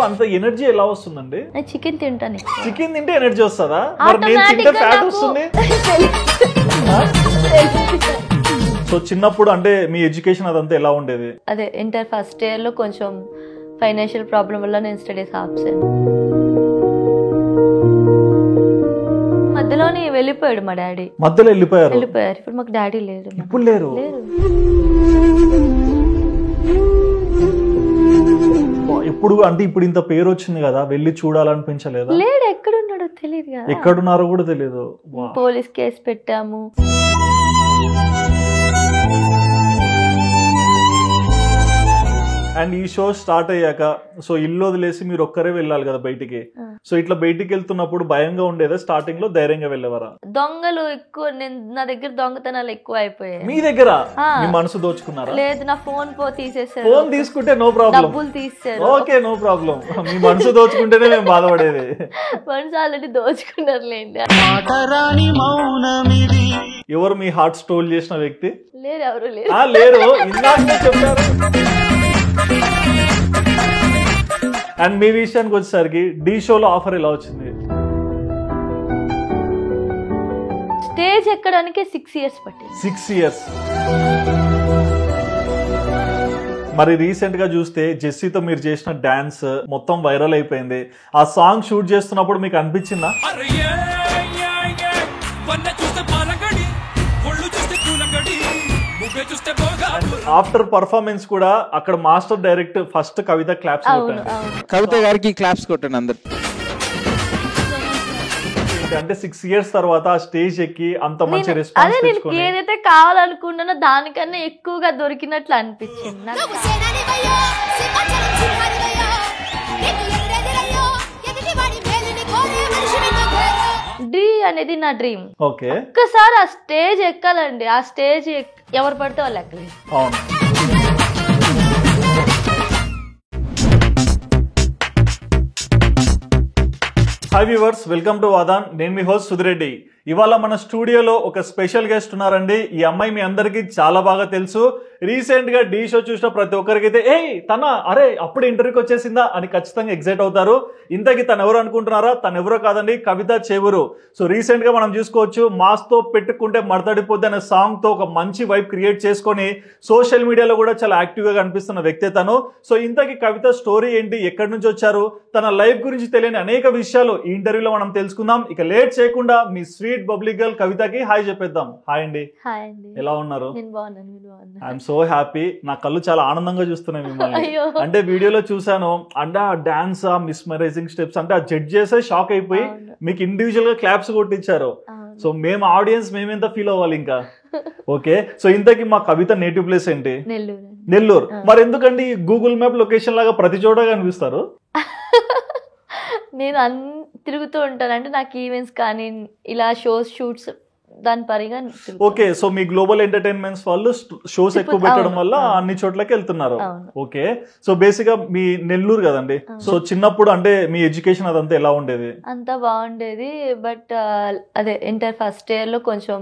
అంత ఎనర్జీ ఎలా వస్తుందండి? చికెన్ తింటాను. చికెన్ తింటే ఎనర్జీ వస్తుందా? మరి నేను తింటే ఫ్యాట్ వస్తుంది. సో చిన్నప్పుడు అంటే మీ ఎడ్యుకేషన్ అదంతా ఎలా ఉండేది? అదే ఇంటర్ ఫస్ట్ ఇయర్ లో కొంచెం ఫైనాన్షియల్ ప్రాబ్లం వల్ల నేను స్టడీస్ ఆప్సాను. మధ్యలోనే వెళ్ళిపోయాడు మా డాడీ. మధ్యలో వెళ్ళిపోయారు? ఇప్పుడు మాకు డాడీ లేరు. ఇప్పుడు లేరు? ఎప్పుడు అంటే ఇప్పుడు ఇంత పేరు వచ్చింది కదా, వెళ్ళి చూడాలనిపించలేదా? లేడు, ఎక్కడున్నాడో తెలియదు కదా. ఎక్కడున్నారో కూడా తెలియదు. పోలీస్ కేసు పెట్టాము. అండ్ ఈ షో స్టార్ట్ అయ్యాక సో ఇల్లు వదిలేసి మీరు ఒక్కరే వెళ్ళాలి కదా బయటికి. సో ఇట్లా బయటికి వెళ్తున్నప్పుడు భయంగా ఉండేదా? స్టార్టింగ్ లో ధైర్యంగా వెళ్ళేవారా? దొంగలు ఎక్కువ, నా దగ్గర దొంగతనాలు ఎక్కువ అయిపోయాయి. మీ దగ్గర? మీ మనసు దోచుకున్నారా? లేదు, నా ఫోన్ తీసేసారు. ఫోన్ తీసుకుంటే నో ప్రాబ్లం, డబ్బులు తీసేసారు. Okay no problem. మీ మనసు దోచుకుంటేనే మేము బాధపడేది. మనసు ఆల్రెడీ దోచుకున్నారులేండి. ఎవరు మీ హార్ట్ స్టోల్ చేసిన వ్యక్తి? లేరు, ఎవరు లేరు. ఇందాక చెప్పారు. అండ్ మీ విషయానికి వచ్చేసరికి డి షోలో ఆఫర్ ఎలా వచ్చింది? స్టేజ్ ఎక్కడానికి 6 years పట్టింది. 6 years. మరి రీసెంట్ గా చూస్తే జెస్సీతో మీరు చేసిన డాన్స్ మొత్తం వైరల్ అయిపోయింది. ఆ సాంగ్ షూట్ చేస్తున్నప్పుడు మీకు అనిపించిందా? ఆఫ్టర్ పర్ఫార్మెన్స్ కూడా అక్కడ మాస్టర్ డైరెక్ట్ ఫస్ట్ కవిత క్లాప్స్ కొట్టారు. కవిత గారికి క్లాప్స్ కొట్టాను అందరు. అంటే 6 years తర్వాత ఆ స్టేజ్ ఎక్కి అంత మంచి రెస్పాన్స్ తెచ్చుకొని ఏదైతే కావాలనుకున్నానో దానికన్నా ఎక్కువగా దొరికినట్లు అనిపించింది. డ్రీ అనేది నా డ్రీమ్. ఓకే, ఒక్కసారి ఆ స్టేజ్ ఎక్కాలండి. ఆ స్టేజ్ ఎవరు పడితే వాళ్ళు ఎక్కలేదు. అవును. హాయ్ వ్యూవర్స్, వెల్కమ్ టు వాదాన్. నేను మీ హోస్ట్ సుధిరెడ్డి. ఇవాళ మన స్టూడియోలో ఒక స్పెషల్ గెస్ట్ ఉన్నారండి. ఈ అమ్మాయి మీ అందరికి చాలా బాగా తెలుసు. రీసెంట్ గా డి షో చూసిన ప్రతి ఒక్కరికైతే అరే అప్పుడు ఇంటర్వ్యూకి వచ్చేసిందా అని ఖచ్చితంగా ఎగ్జైట్ అవుతారు. ఇంతకీ తను ఎవరు అనుకుంటున్నారా? తను ఎవరో కాదండి, కవిత చేవూరు. సో రీసెంట్ గా మనం చూసుకోవచ్చు, మాస్ తో పెట్టుకుంటే మడతడిపోద్ది అనే సాంగ్ తో ఒక మంచి వైబ్ క్రియేట్ చేసుకొని సోషల్ మీడియాలో కూడా చాలా యాక్టివ్ గా కనిపిస్తున్న వ్యక్తే తను. సో ఇంతకీ కవిత స్టోరీ ఏంటి, ఎక్కడి నుంచి వచ్చారు, తన లైఫ్ గురించి తెలియని అనేక విషయాలు ఈ ఇంటర్వ్యూలో మనం తెలుసుకుందాం. ఇక లేట్ చేయకుండా మీ స్వీట్ పబ్లిక్ గర్ల్ కవితకి హాయ్ చెప్పేద్దాం. హాయ్ అండి. ఎలా ఉన్నారు? I'm so happy. నా కళ్ళు చాలా ఆనందంగా చూస్తున్నాయి మిమ్మల్ని. అంటే వీడియోలో చూసాను, అంటే ఆ డాన్స్, ఆ మిస్మరైజింగ్ స్టెప్స్, అంటే ఆ జడ్జ్ చేసే షాక్ అయిపోయి మీకు ఇండివిజువల్ గా క్లాప్స్ కొట్టించారు. సో మేము ఆడియన్స్ మేమెంత ఫీల్ అవ్వాలి ఇంకా. ఓకే, సో ఇంతకీ మా కవిత నేటివ్ ప్లేస్ ఏంటి? నెల్లూరు. మరి ఎందుకండి గూగుల్ మ్యాప్ లొకేషన్ లాగా ప్రతి చోట కనిపిస్తారు? నేను తిరుగుతూ ఉంటాను, అంటే నాకు ఈవెంట్స్ కానీ ఇలా షూట్స్ దాని పరిగా. ఓకే, సో మీ గ్లోబల్ ఎంటర్టైన్మెంట్స్ వాళ్ళు షోస్ ఎక్కువ పెట్టడం వల్ల అన్ని చోట్లకి వెళ్తున్నారు. ఓకే, సో బేసిక్ గా మీ నెల్లూరు కదండి. సో చిన్నప్పుడు అంటే మీ ఎడ్యుకేషన్ అదంతా ఎలా ఉండేది? అంతా బాగుండేది, బట్ అదే ఇంటర్ ఫస్ట్ ఇయర్ లో కొంచెం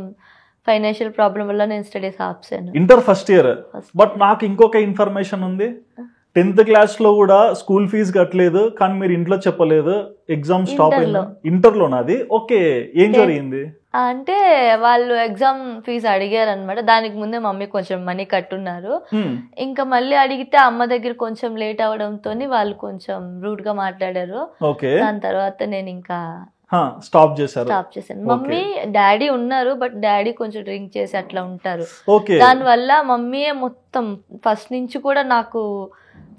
ఫైనాన్షియల్ ప్రాబ్లం వల్ల నేను స్టడీస్ ఆప్సాను. Inter first year. బట్ నాకు ఇంకొక ఇన్ఫర్మేషన్ ఉంది, 10th క్లాస్ లో కూడా స్కూల్ ఫీజు కట్టలేదు కానీ మీరు ఇంట్లో చెప్పలేదు, ఎగ్జామ్ స్టాప్ అయింది. ఇంటర్లో నాది. ఓకే, ఏం జరిగింది? అంటే వాళ్ళు ఎగ్జామ్ ఫీజు అడిగారు అనమాట. దానికి ముందే మమ్మీ కొంచెం మనీ కట్టున్నారు. ఇంకా మళ్ళీ అడిగితే అమ్మ దగ్గర కొంచెం లేట్ అవడంతో వాళ్ళు కొంచెం రూడ్ గా మాట్లాడారు. దాని తర్వాత నేను ఇంకా స్టాప్ చేశాను. మమ్మీ డాడీ ఉన్నారు, బట్ డాడీ కొంచెం డ్రింక్ చేసి అట్లా ఉంటారు. దాని వల్ల మమ్మీయే మొత్తం ఫస్ట్ నుంచి కూడా నాకు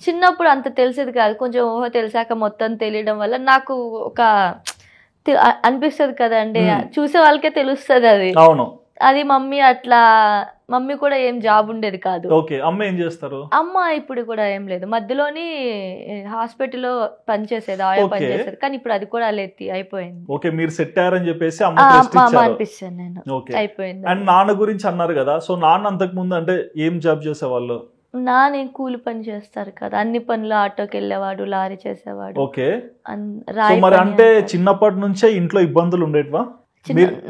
చిన్నప్పుడు అంత తెలిసేది కాదు, కొంచెం ఊహ తెలిసాక మొత్తం తెలియడం వల్ల నాకు ఒక అనిపిస్తుంది కదండి, చూసే వాళ్ళకే తెలుస్తుంది అది. అవును, అది మమ్మీ అట్లా. మమ్మీ కూడా ఏం జాబ్ ఉండేది కాదు. అమ్మ ఏం చేస్తారు? అమ్మ ఇప్పుడు కూడా ఏం లేదు, మధ్యలోని హాస్పిటల్లో పనిచేసేది, ఆయా పనిచేసేది, కానీ ఇప్పుడు అది కూడా అయిపోయింది. ఓకే, మీరు సెట్ అయ్యారని చెప్పేసి అనిపిస్తాను నేను, అయిపోయింది. అండ్ నాన్న గురించి అన్నారు కదా, సో నాన్న అంతకు ముందు అంటే ఏం జాబ్ చేసేవాళ్ళు? నేను కూలి పని చేస్తారు కదా, అన్ని పనులు, ఆటోకి వెళ్ళేవాడు, లారీ చేసేవాడు. ఓకే, మరి అంటే చిన్నప్పటి నుంచే ఇంట్లో ఇబ్బందులు ఉండేటివా?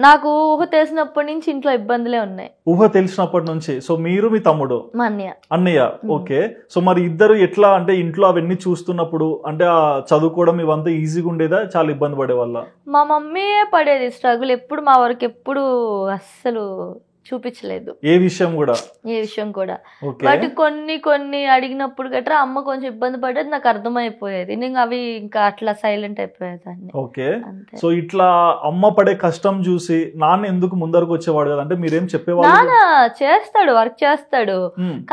నాకు ఊహ తెలిసినప్పటి నుంచి ఇంట్లో ఇబ్బందులే ఉన్నాయి. ఊహ తెలిసినప్పటి నుంచి. సో మీరు మీ తమ్ముడు మా అన్నయ్య. ఓకే. సో మరి ఇద్దరు ఎట్లా అంటే ఇంట్లో అవన్నీ చూస్తున్నప్పుడు అంటే ఆ చదువుకోవడం ఇవంతా ఈజీగా ఉండేదా, చాలా ఇబ్బంది పడే వాళ్ళ? మా మమ్మీయే పడేది స్ట్రగుల్. ఎప్పుడు మా వరకు ఎప్పుడు అస్సలు చూపించలేదు ఏ విషయం కూడా. బట్ కొన్ని అడిగినప్పుడు గట్రా అమ్మ కొంచెం ఇబ్బంది పడేది, నాకు అర్థమైపోయేది. నేను అవి ఇంకా అట్లా సైలెంట్ అయిపోయేదాన్ని. ఓకే. సో ఇట్లా అమ్మ పడే కష్టం చూసి నాన్న ఎందుకు ముందరకు వచ్చేవాడు కదా, అంటే మీరేం చెప్పేవాళ్ళు? నాన్న చేస్తాడు, వర్క్ చేస్తాడు,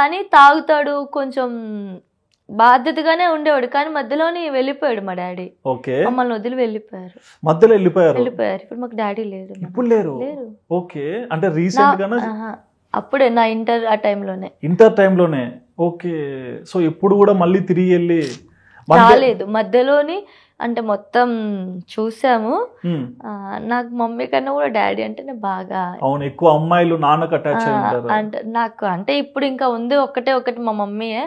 కానీ తాగుతాడు, కొంచెం బాధ్యతగానే ఉండేవాడు. కానీ మధ్యలోనే వెళ్ళిపోయాడు మా డాడీ. ఓకే. మమ్మల్ని వదిలి వెళ్ళిపోయారు. మధ్యలో వెళ్ళిపోయారు. ఇప్పుడు మాకు డాడీ లేరు. ఇప్పుడు లేరు. ఓకే. అంటే రీసెంట్ గానే? అప్పుడే నా ఇంటర్ టైంలోనే. ఓకే. సో ఎప్పుడు కూడా మళ్ళీ తిరిగి వెళ్ళి రాలేదు. మధ్యలోని అంటే మొత్తం చూసాము. నాకు మమ్మీ కన్నా కూడా డాడీ అంటేనే బాగా. అవును, ఎక్కువ అమ్మాయిలు నాన్నకు అటాచ్ అయి ఉంటారు. అంటే నాకు అంటే ఇప్పుడు ఇంకా ఉంది ఒకటి మా మమ్మీయే.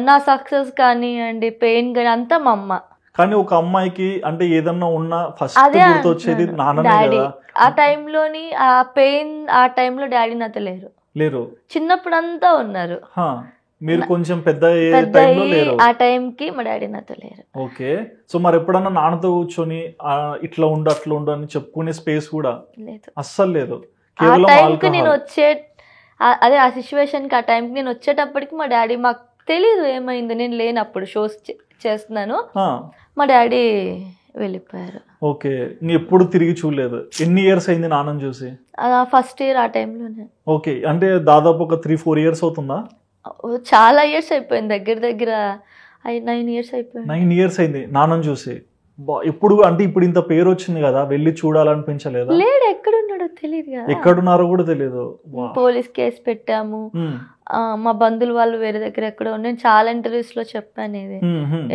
నా సక్సెస్ కానివ్వండి, పెయిన్ కానీ అంతా మా అమ్మ. కానీ ఒక అమ్మాయికి అంటే ఏదన్నా ఉన్నా ఫస్ట్ గుర్తొచ్చేది నాన్ననే కదా. ఆ టైంలోని ఆ పెయిన్, ఆ టైంలో డాడీ నాతో లేరు. చిన్నప్పుడు అంతా ఉన్నారు. మీరు కొంచెం పెద్ద ఆ టైంకి మా డాడీ నాతో లేరు. ఓకే. సో మరి ఎప్పుడన్నా నాన్నతో కూర్చొని ఇట్లా ఉండు అట్లా ఉండు అని చెప్పుకునే స్పేస్ కూడా లేదు, అస్సలు లేదు. ఆ టైంకి నేను ఆ సిచ్యువేషన్ కి, ఆ టైంకి నేను వచ్చేటప్పటికి మా డాడీ, మాకు తెలీదు ఏమైంది, నేను లేనప్పుడు షోస్ చేస్తున్నాను, మా డాడీ వెళ్ళిపోయారు. ఓకే. ఎప్పుడు తిరిగి చూడలేదు. ఎన్ని ఇయర్స్ అయింది నాన్నని చూసి? ఫస్ట్ ఇయర్ ఆ టైంలోనే. ఓకే. అంటే దాదాపు ఒక 3-4 ఇయర్స్ అవుతుందా? చాలా ఇయర్స్ అయిపోయింది, దగ్గర 9 ఇయర్స్ అయిపోయింది. 9 ఇయర్స్ అయింది నాన్నని చూసి. ఇప్పుడు అంటే ఇప్పుడు ఇంత పేరు వచ్చింది కదా, వెళ్ళి చూడాలనిపించలేదా? లేడు, ఎక్కడున్నాడో తెలియదు కదా, ఎక్కడున్నారో కూడా తెలియదు. పోలీస్ కేసు పెట్టాము. మా బంధువులు వాళ్ళు వేరే దగ్గర ఎక్కడో, నేను చాలా ఇంటర్వ్యూస్ లో చెప్పాను ఇది.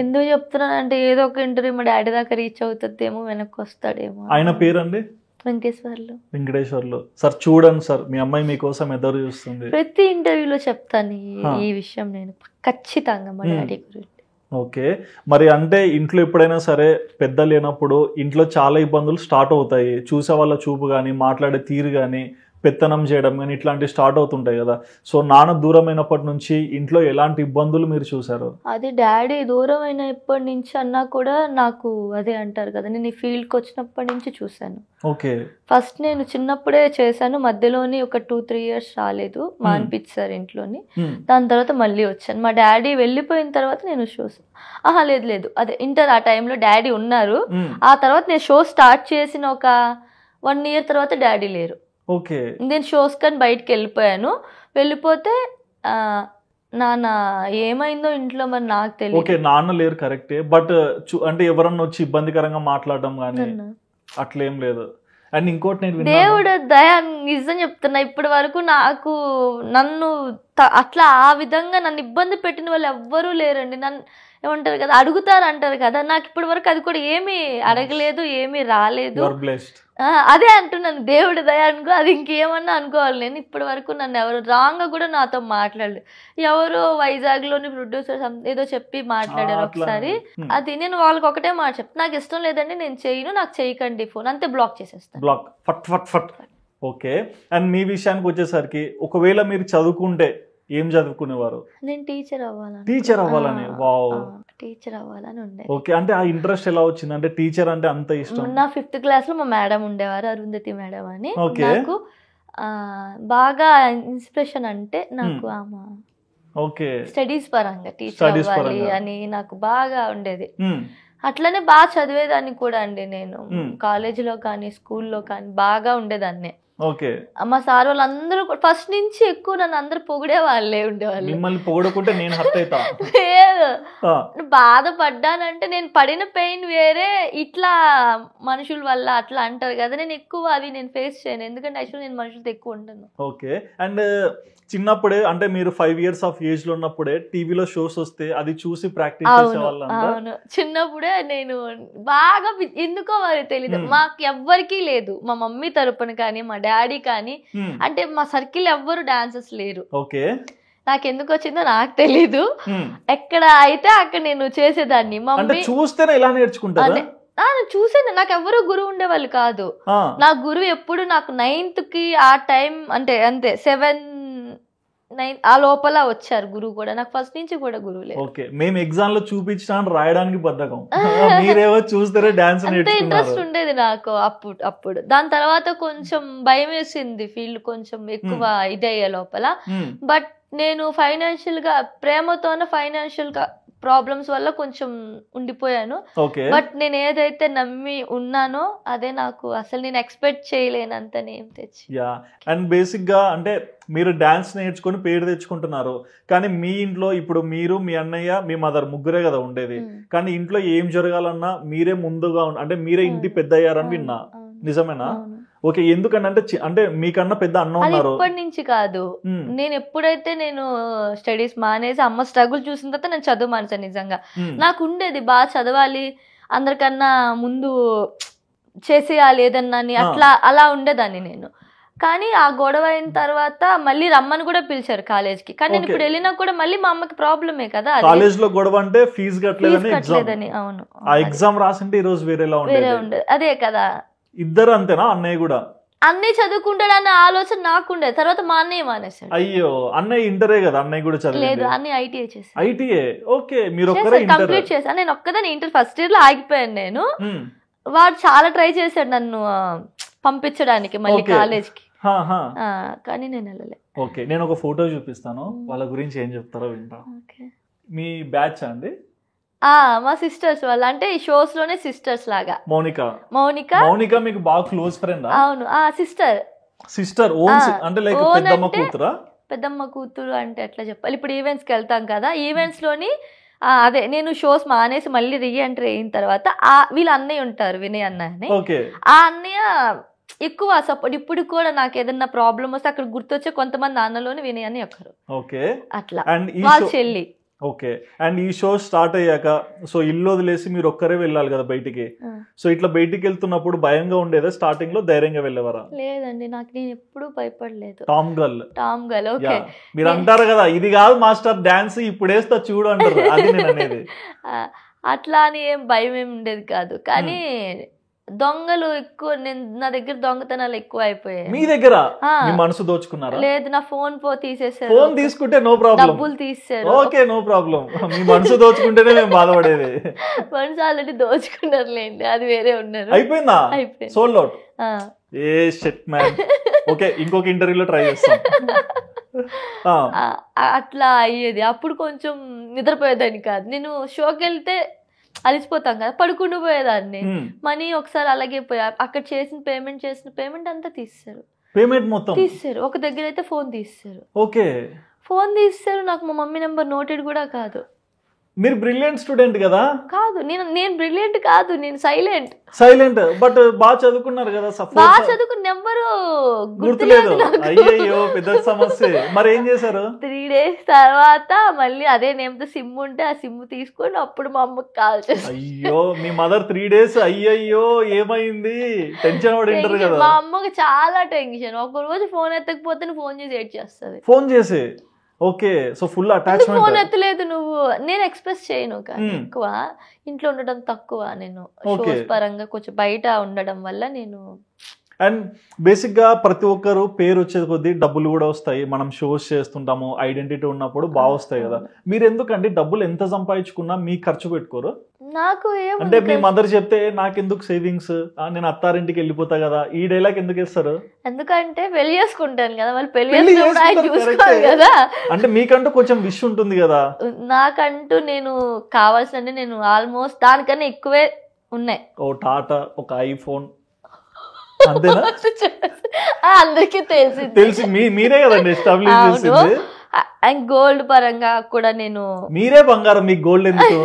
ఎందుకు చెప్తున్నాను అంటే ఏదో ఒక ఇంటర్వ్యూ మా డాడీ దాకా రీచ్ అవుతుందేమో, వెనక్కి వస్తాడేమో. ఆయన పేరండి? వెంకటేశ్వర్లు. సార్ చూడండి సార్, మీ అమ్మాయి మీకోసం ఎదురు చూస్తుంది. ప్రతి ఇంటర్వ్యూలో చెప్తాను ఈ విషయం నేను ఖచ్చితంగా మా డాడీ గురించి. ఓకే. మరి అంటే ఇంట్లో ఎప్పుడైనా సరే పెద్ద లేనప్పుడు ఇంట్లో చాలా ఇబ్బందులు స్టార్ట్ అవుతాయి. చూసే వాళ్ళ చూపు కానీ, మాట్లాడే తీరు కానీ, పెత్తనం చేయడం కానీ ఇట్లాంటివి స్టార్ట్ అవుతుంటాయి కదా. సో నాన్న దూరమైనప్పటి నుంచి ఇంట్లో ఎలాంటి ఇబ్బందులు మీరు చూసారు? అది డాడీ దూరం అయినప్పటి నుంచి అన్నా కూడా నాకు అదే అంటారు కదా, నేను ఈ ఫీల్డ్కి వచ్చినప్పటి నుంచి చూశాను. ఓకే. ఫస్ట్ నేను చిన్నప్పుడే చేశాను, మధ్యలోని ఒక 2-3 ఇయర్స్ రాలేదు, మానిపించారు ఇంట్లోని. దాని తర్వాత మళ్ళీ వచ్చాను. మా డాడీ వెళ్ళిపోయిన తర్వాత నేను షోస్ లేదు అదే ఇంటర్ ఆ టైంలో డాడీ ఉన్నారు. ఆ తర్వాత నేను షో స్టార్ట్ చేసిన ఒక 1 ఇయర్ తర్వాత డాడీ లేరు. ఓకే. నేను షోస్ కానీ బయటకు వెళ్ళిపోతే నాన్న ఏమైందో ఇంట్లో మరి నాకు తెలియదు. ఓకే, నాన్న లేరు కరెక్టే, బట్ అంటే ఎవరన్నా వచ్చి ఇబ్బందికరంగా మాట్లాడడం కానీ అట్లేం లేదు. అండ్ ఇంకోటి నేను దేవుడు దయ, నిజం చెప్తున్నా, ఇప్పటి వరకు నన్ను అట్లా ఆ విధంగా నన్ను ఇబ్బంది పెట్టిన వాళ్ళు ఎవ్వరూ లేరండి. నన్ను ఏమంటారు కదా, అడుగుతారు అంటారు కదా, నాకు ఇప్పటి వరకు అది కూడా ఏమీ అడగలేదు, ఏమీ రాలేదు. అదే అంటున్నాను, దేవుడి దయ అనుకో, అది ఇంకేమన్నా అనుకోవాలి. నేను ఇప్పటి వరకు నన్ను ఎవరు రాంగ్ గా కూడా నాతో మాట్లాడలేదు. ఎవరో వైజాగ్ లోని ప్రొడ్యూసర్ ఏదో చెప్పి మాట్లాడారు ఒకసారి, అది నేను వాళ్ళకి ఒకటే మాట చెప్తాను, నాకు ఇష్టం లేదండి, నేను చేయను, నాకు చేయకండి ఫోన్, అంతే బ్లాక్ చేసేస్తాను. బ్లాక్, ఫట్ ఫట్ ఫట్. ఓకే. అండ్ మీ విషయానికి వచ్చేసరికి ఒకవేళ మీరు చదువుకుంటే ఏం చదువుకునేవారు? నేను టీచర్ అవ్వాలని. టీచర్ అవ్వాలని ఉండే. ఓకే. అంటే ఆ ఇంట్రెస్ట్ ఎలా వచ్చింది, అంటే టీచర్ అంటే అంత ఇష్టం? నా 5th క్లాస్ లో మా మేడం ఉండేవారు, అరుంధతి మేడం అని. నాకు బాగా ఇన్స్పిరేషన్ అంటే నాకు ఆమె స్టడీస్ పరంగా టీచర్ అవ్వాలి అని నాకు బాగా ఉండేది. అట్లనే బాగా చదివేదాన్ని కూడా అండి. నేను కాలేజీలో కానీ స్కూల్లో కానీ బాగా ఉండేదాన్ని. ఓకే. మా సార్ వాళ్ళందరూ ఫస్ట్ నుంచి ఎక్కువ నన్ను అందరు పొగిడే వాళ్ళే ఉండేవాళ్ళు. మిమ్మల్ని పొగడకుంటే నేను హర్ట్ అవుతా. లేదు, బాధపడ్డానంటే నేను పడిన పెయిన్ వేరే, ఇట్లా మనుషుల వల్ల అట్లా అంటారు కదా, నేను ఎక్కువ అవి నేను ఫేస్ చేయను, ఎందుకంటే యాక్చువల్లీ నేను మనుషులతో ఎక్కువ ఉంటాను. ఓకే. అండ్ చిన్నప్పుడే అంటే మీరు 5 years of age లో ఉన్నప్పుడే టీవీలో షోస్ వస్తే అది చూసి ప్రాక్టీస్ చేసేవాళ్ళ? అవును, చిన్నప్పుడే నేను బాగా, ఎందుకో మరి తెలీదు, మాకు ఎవ్వరికీ లేదు, మా మమ్మీ తరపున కానీ మా డాడీ కానీ, అంటే మా సర్కిల్ ఎవ్వరు డాన్సర్స్ లేరు. ఓకే. నాకు ఎందుకు వచ్చిందో నాకు తెలీదు, ఎక్కడ అయితే అక్కడ నేను చేసేదాన్ని. మమ్మీ చూస్తేనే ఇలా నేర్చుకుంటారు. చూసాను, నాకు ఎవరు గురువు ఉండేవాళ్ళు కాదు. నా గురువు ఎప్పుడు నాకు 9th కి ఆ టైం అంటే అంతే 7, 9 ఆ లోపల వచ్చారు గురువు కూడా. నాకు ఫస్ట్ నుంచి కూడా గురువు లేదు. ఓకే, మేము ఎగ్జామ్ లో చూపించడానికి రాయడానికి బద్ధకం, మీరేవో చూస్తారే డాన్స్ ఇంట్రెస్ట్ ఉండేది నాకు అప్పుడు. దాని తర్వాత కొంచెం భయం వేసింది, ఫీల్డ్ కొంచెం ఎక్కువ ఇదయ్యే లోపల. బట్ నేను ఫైనాన్షియల్ గా ప్రేమతోనే ఫైనాన్షియల్ గా ప్రాబ్లమ్స్ వల్ల కొంచెం ఉండిపోయాను. బట్ నేను ఏదైతే నమ్మి ఉన్నానో అదే నాకు అసలు నేను ఎక్స్పెక్ట్ చేయలేనంత నేమ్ తెచ్చి. అండ్ బేసిక్ గా అంటే మీరు డాన్స్ నేర్చుకుని పేరు తెచ్చుకుంటున్నారు, కానీ మీ ఇంట్లో ఇప్పుడు మీరు, మీ అన్నయ్య, మీ మదర్ ముగ్గురే కదా ఉండేది. కానీ ఇంట్లో ఏం జరగాలన్నా మీరే ముందుగా అంటే మీరే ఇంటి పెద్ద అయ్యారని విన్నా, నిజమేనా? ఓకే, ఎందుకంటే అంటే మీకన్నా పెద్ద అన్న ఉన్నారు. ఇప్పటి నుంచి కాదు, నేను ఎప్పుడైతే నేను స్టడీస్ మానేసి అమ్మ స్ట్రగుల్ చూసిన తర్వాత నేను చదువు మానేసాను. నిజంగా నాకు ఉండేది బాగా చదవాలి, అందరికన్నా ముందు చేసేయాలి ఏదన్నా అలా ఉండేదాన్ని నేను. కానీ ఆ గొడవ అయిన తర్వాత మళ్ళీ రమ్మని కూడా పిలిచారు కాలేజ్కి. కానీ నేను ఇప్పుడు వెళ్ళినా కూడా మళ్ళీ మా అమ్మకి ప్రాబ్లమే కదా, కాలేజ్ లో గొడవ అంటే ఫీజు కట్టలేదని. అవును, ఆ ఎగ్జామ్ రాసింటే ఈ రోజు వేరే ఉండేది. అదే కదా, ఇద్దరు అంతేనా? అన్నయ్య కూడా అన్నయ్య చదువుకుంటాడన్న ఆలోచన నాకుండే. తర్వాత మా అన్నయ్య మానేశాడు. అయ్యో, అన్నయ్య ఇంటరే కదా, అన్నయ్య కూడా చదవలేదు. అన్నయ్య ఐటీఐ చేశాడు. ఐటీఐ, ఓకే, మీరు కంప్లీట్ చేశాను. నేను ఒక్కదాన్ని ఇంటర్ ఫస్ట్ ఇయర్ లో ఆగిపోయాను నేను. వాడు చాలా ట్రై చేశాడు నన్ను పంపించడానికి మళ్ళీ కాలేజ్కి, కానీ నేను వెళ్ళలే. ఓకే, నేను ఒక ఫోటో చూపిస్తాను, వాళ్ళ గురించి ఏం చెప్తారో వింటా. మీ బ్యాచ్ అండి? మా సిస్టర్స్ వాళ్ళ, అంటే ఈ షోస్ లోనే సిస్టర్స్ లాగా. మౌనిక మీకు బాగా క్లోజ్ ఫ్రెండ్? అవును, సిస్టర్ అంటే లైక్ పెద్దమ్మ కూతురా? పెద్దమ్మ కూతురు అంటే ఎట్లా చెప్పాలి, ఇప్పుడు ఈవెంట్స్ కి వెళ్తాం కదా, ఈవెంట్స్ లోని అదే నేను షోస్ మానేసి మళ్ళీ రీఎంట్రీ అయిన తర్వాత వీళ్ళ అన్నయ్య ఉంటారు, వినయ్ అన్నయ్య అని. ఆ అన్నయ్య ఎక్కువ సపోర్ట్. ఇప్పుడు కూడా నాకు ఏదన్నా ప్రాబ్లమ్ వస్తే అక్కడ గుర్తొచ్చే కొంతమంది అన్నలోని వినయ్ అని ఒకరు. అట్లా వాళ్ళ చెల్లి. ఓకే, అండ్ ఈ షో స్టార్ట్ అయ్యాక సో ఇల్లు వదిలేసి మీరు ఒక్కరే వెళ్ళాలి కదా బయటికి. సో ఇట్లా బయటికి వెళ్తున్నప్పుడు భయంగా ఉండేదా? స్టార్టింగ్ లో ధైర్యంగా వెళ్ళేవారా? లేదండి, నాకు నేను ఎప్పుడు భయపడలేదు. Tom girl. ఓకే, మీరు అంటారు కదా ఇది కాదు మాస్టర్ డాన్స్ ఇప్పుడు వేస్తా చూడు అంటారు, అది నేను అనేది. అట్లా అని ఏం భయం ఏమి ఉండేది కాదు. కానీ దొంగలు ఎక్కువ, నా దగ్గర దొంగతనాలు ఎక్కువ అయిపోయాయి. మీ దగ్గర మీ మనసు దోచుకున్నారా? లేదు, నా ఫోన్ తీసేసారు. ఫోన్ తీసుకుంటే నో ప్రాబ్లం, డబ్బులు తీసేసారు. Okay, no problem. మీ మనసు దోచుకుంటేనే మేము బాధపడేది. మనసు ఆల్రెడీ దోచుకున్నారులేండి, అది వేరే ఉన్నారు. అయిపోయిందా? Sold out. A shit man. Okay, ఇంకొక ఇంటర్వ్యూలో ట్రై చేస్తాం. అట్లా అయ్యేది. అప్పుడు కొంచెం నిద్రపోయేదాన్ని కాదు. నేను షోకి వెళ్తే అలిసిపోతాం కదా, పడుకుంటూ పోయేదాన్ని. మనీ ఒకసారి అలాగే పోయా, అక్కడ చేసిన పేమెంట్ అంతా తీస్తారు. పేమెంట్ మొత్తం తీస్తారు. ఒక దగ్గర అయితే ఫోన్ తీస్తారు. ఓకే, ఫోన్ తీస్తారు. నాకు మా మమ్మీ నెంబర్ నోటెడ్ కూడా కాదు. మీరు బ్రిలియంట్ స్టూడెంట్ కదా? కాదు, నేను బ్రిలియంట్ కాదు, నేను సైలెంట్. బట్ బాగా చదువుకున్నారు కదా? బాగా చదువుకున్న నెంబరు గుర్తులేదు. అయ్యో, పెద్ద సమస్య. మరి ఏం చేశారు? 3 days తర్వాత మళ్ళీ అదే నేమ్ తో సిమ్ ఉంటే ఆ సిమ్ తీసుకొని అప్పుడు మా అమ్మకి కాల్ చేశారు. అయ్యో, మీ మదర్ 3 days అయ్యయ్యో ఏమైంది టెన్షన్ పడి ఉంటారు కదా? మా అమ్మకి చాలా టెన్షన్. ఒక రోజు ఫోన్ ఎత్తకపోతే ఫోన్ చేసి ఏడ్ చేస్తుంది. ఫోన్ చేసి okay, so full attachment. Phone ఎత్తలేదు నువ్వు, నేను ఎక్స్ప్రెస్ చేయను కానీ ఎక్కువ ఇంట్లో ఉండడం తక్కువ. నేను షోస్ పరంగా కొంచెం బయట ఉండడం వల్ల నేను. అండ్ బేసిక్ గా ప్రతి ఒక్కరు పేరు వచ్చేది కొద్దీ డబ్బులు కూడా వస్తాయి. మనం షోస్ చేస్తుంటాము, ఐడెంటిటీ ఉన్నప్పుడు బాగా వస్తాయి కదా. మీరు ఎందుకండి డబ్బులు ఎంత సంపాదించుకున్నా మీ ఖర్చు పెట్టుకోరు? నాకు అంటే మీ మదర్ చెప్తే నాకెందుకు సేవింగ్స్, నేను అత్తారింటికి వెళ్ళిపోతా కదా, ఈ డైలాగ్ ఎందుకు ఇస్తారు? ఎందుకంటే పెళ్లి చేసుకుంటాను కదా, వాళ్ళు పెళ్లి చూసుకోవాలి కదా. అంటే మీకంటూ కొంచెం విష్ ఉంటుంది కదా. నాకంటూ నేను కావాల్సిన నేను ఆల్మోస్ట్ దానికన్నా ఎక్కువే ఉన్నాయి. ఓ టాటా, ఒక ఐఫోన్, అంతేనా? అందరికీ తెలిసి మీరే కదండి ఎస్టాబ్లిష్ చేసింది. అండ్ గోల్డ్ పరంగా కూడా నేను. మీరే బంగారం, మీకు గోల్డ్ ఎందుకు?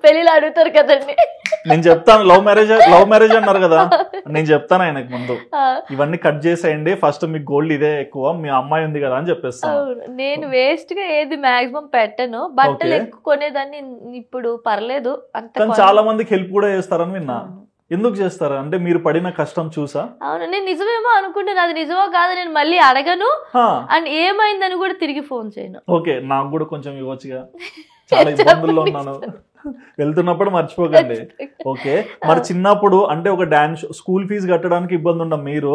పెళ్లిలో అడుగుతారు కదండి. నేను చెప్తాను, లవ్ మ్యారేజ్ అన్నారు కదా, నేను చెప్తాను ఆయనకు ముందు ఇవన్నీ కట్ చేసేయండి, ఫస్ట్ మీకు గోల్డ్ ఇదే ఎక్కువ, మీ అమ్మాయి ఉంది కదా అని చెప్పేస్తాను. నేను వేస్ట్ గా ఏది మాక్సిమం పెట్టను, బట్టలు ఎక్కువ కొనేదాన్ని. ఇప్పుడు పర్లేదు అంత. చాలా మందికి హెల్ప్ కూడా చేస్తారని విన్నా. ఎందుకు చేస్తారు అంటే మీరు పడిన కష్టం చూసా? అవును, నేను నిజమేమో అనుకుంటాను, అది నిజమో కాదు నేను మళ్ళీ అడగను. అండ్ ఏమైందని కూడా తిరిగి ఫోన్ చేయను. ఓకే, నాకు కూడా కొంచెం ఇవ్వచ్చుగా, చాలా ఇబ్బందుల్లో ఉన్నాను. వెళ్తున్నప్పుడు మర్చిపోకండి. ఓకే, మరి చిన్నప్పుడు అంటే ఒక డాన్స్ స్కూల్ ఫీజు కట్టడానికి ఇబ్బంది ఉండ మీరు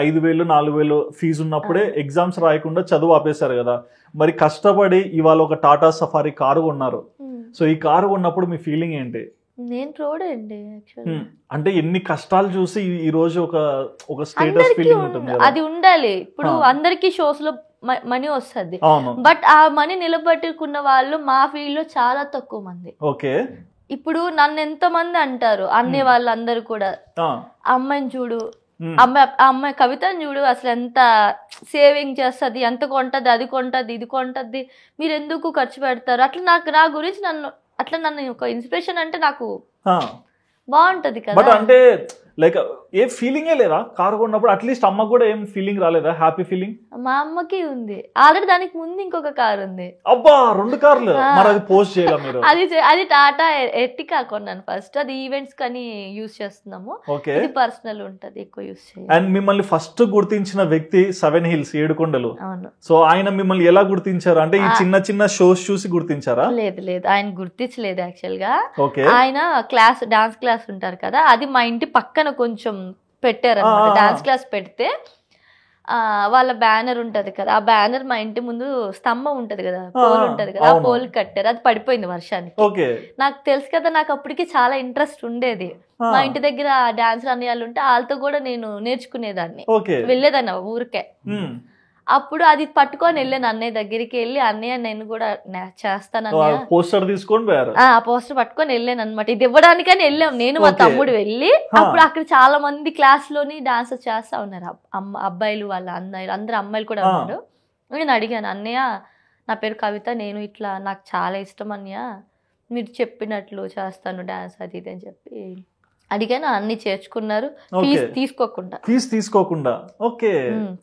5,000 4,000 ఫీజు ఉన్నప్పుడే ఎగ్జామ్స్ రాయకుండా చదువు ఆపేశారు కదా, మరి కష్టపడి ఇవాళ ఒక టాటా సఫారీ కారు కొన్నారు. సో ఈ కారు కొన్నప్పుడు మీ ఫీలింగ్ ఏంటి? నేను చూడండి అంటే ఎన్ని కష్టాలు చూసి ఈ రోజు ఒక స్టేటస్ ఫీలింగ్ ఉంటుంది కదా. అది ఉండాలి. ఇప్పుడు అందరికి షోస్ లో మనీ వస్తుంది, బట్ ఆ మనీ నిలబెట్టుకున్న వాళ్ళు మా ఫీల్డ్ లో చాలా తక్కువ మంది. ఓకే, ఇప్పుడు నన్ను ఎంత మంది అంటారు అనే వాళ్ళందరూ కూడా, అమ్మాయిని చూడు, అమ్మాయి కవితను చూడు, అసలు ఎంత సేవింగ్ చేస్తుంది, ఎంత కొంటది, అది కొంటది, ఇది కొంటది, మీరు ఎందుకు ఖర్చు పెడతారు, అట్లా నా గురించి నన్ను ఒక ఇన్స్పిరేషన్ అంటే నాకు బాగుంటది కదా. బట్ అంటే లైక్ ఏ ఫీలింగే లేదా కారు కొన్నప్పుడు? అట్లీస్ట్ అమ్మకు కూడా ఏం ఫీలింగ్ రాలేదా? హ్యాపీ ఫీలింగ్ మా అమ్మకి ఉంది ఆల్రెడీ. దానికి ముందు ఇంకొక కారు ఉంది. అబ్బా, 2 కార్లు. మరి అది పోస్ట్ చేయాలి మీరు? అది టాటా ఎర్టిగా కొన్నాను ఫస్ట్. అది ఈవెంట్స్ కని యూజ్ చేస్తున్నాము. ఇది పర్సనల్ ఉంటది, ఎక్కువ యూజ్ చేయాలి. అండ్ మిమ్మల్ని ఫస్ట్ గుర్తించిన వ్యక్తి 7 Hills 7 కొండలు. అవును. సో ఆయన మిమ్మల్ని ఎలా గుర్తించారు? అంటే ఈ చిన్న చిన్న షోస్ చూసి గుర్తించారా? లేదు, ఆయన గుర్తించలేదు యాక్చువల్ గా. ఆయన డాన్స్ క్లాస్ ఉంటారు కదా, అది మా ఇంటి పక్కన కొంచెం పెట్టారు అన్నమాట. డాన్స్ క్లాస్ పెడితే వాళ్ళ బ్యానర్ ఉంటది కదా, ఆ బ్యానర్ మా ఇంటి ముందు స్తంభం ఉంటది కదా, పోల్ ఉంటది కదా, ఆ పోల్ కట్టారు. అది పడిపోయింది వర్షానికి. నాకు తెలుసు కదా, నాకు అప్పటికి చాలా ఇంట్రెస్ట్ ఉండేది. మా ఇంటి దగ్గర డాన్స్ అన్నయ్యాలు ఉంటే వాళ్ళతో కూడా నేను నేర్చుకునేదాన్ని, వెళ్ళేదాన్ని ఊరికే. అప్పుడు అది పట్టుకొని వెళ్ళాను అన్నయ్య దగ్గరికి. వెళ్ళి అన్నయ్య నేను కూడా చేస్తాను పోస్టర్ తీసుకొని పోయారు. ఆ పోస్టర్ పట్టుకొని వెళ్ళాను అనమాట. ఇది ఇవ్వడానికని వెళ్ళాం నేను మా తమ్ముడు వెళ్ళి. అప్పుడు అక్కడ చాలా మంది క్లాస్ లోని డాన్స్ చేస్తా ఉన్నారు, అబ్బాయిలు వాళ్ళ అన్నయ్యలు అందరు అమ్మాయిలు కూడా ఉన్నారు. నేను అడిగాను, అన్నయ్య నా పేరు కవిత, నేను ఇట్లా నాకు చాలా ఇష్టం అన్నయ్య, మీరు చెప్పినట్లు చేస్తాను డాన్స్ అది ఇది అని చెప్పి అడిగాను. అన్ని చేర్చుకున్నారు ఫీజు తీసుకోకుండా. ఓకే,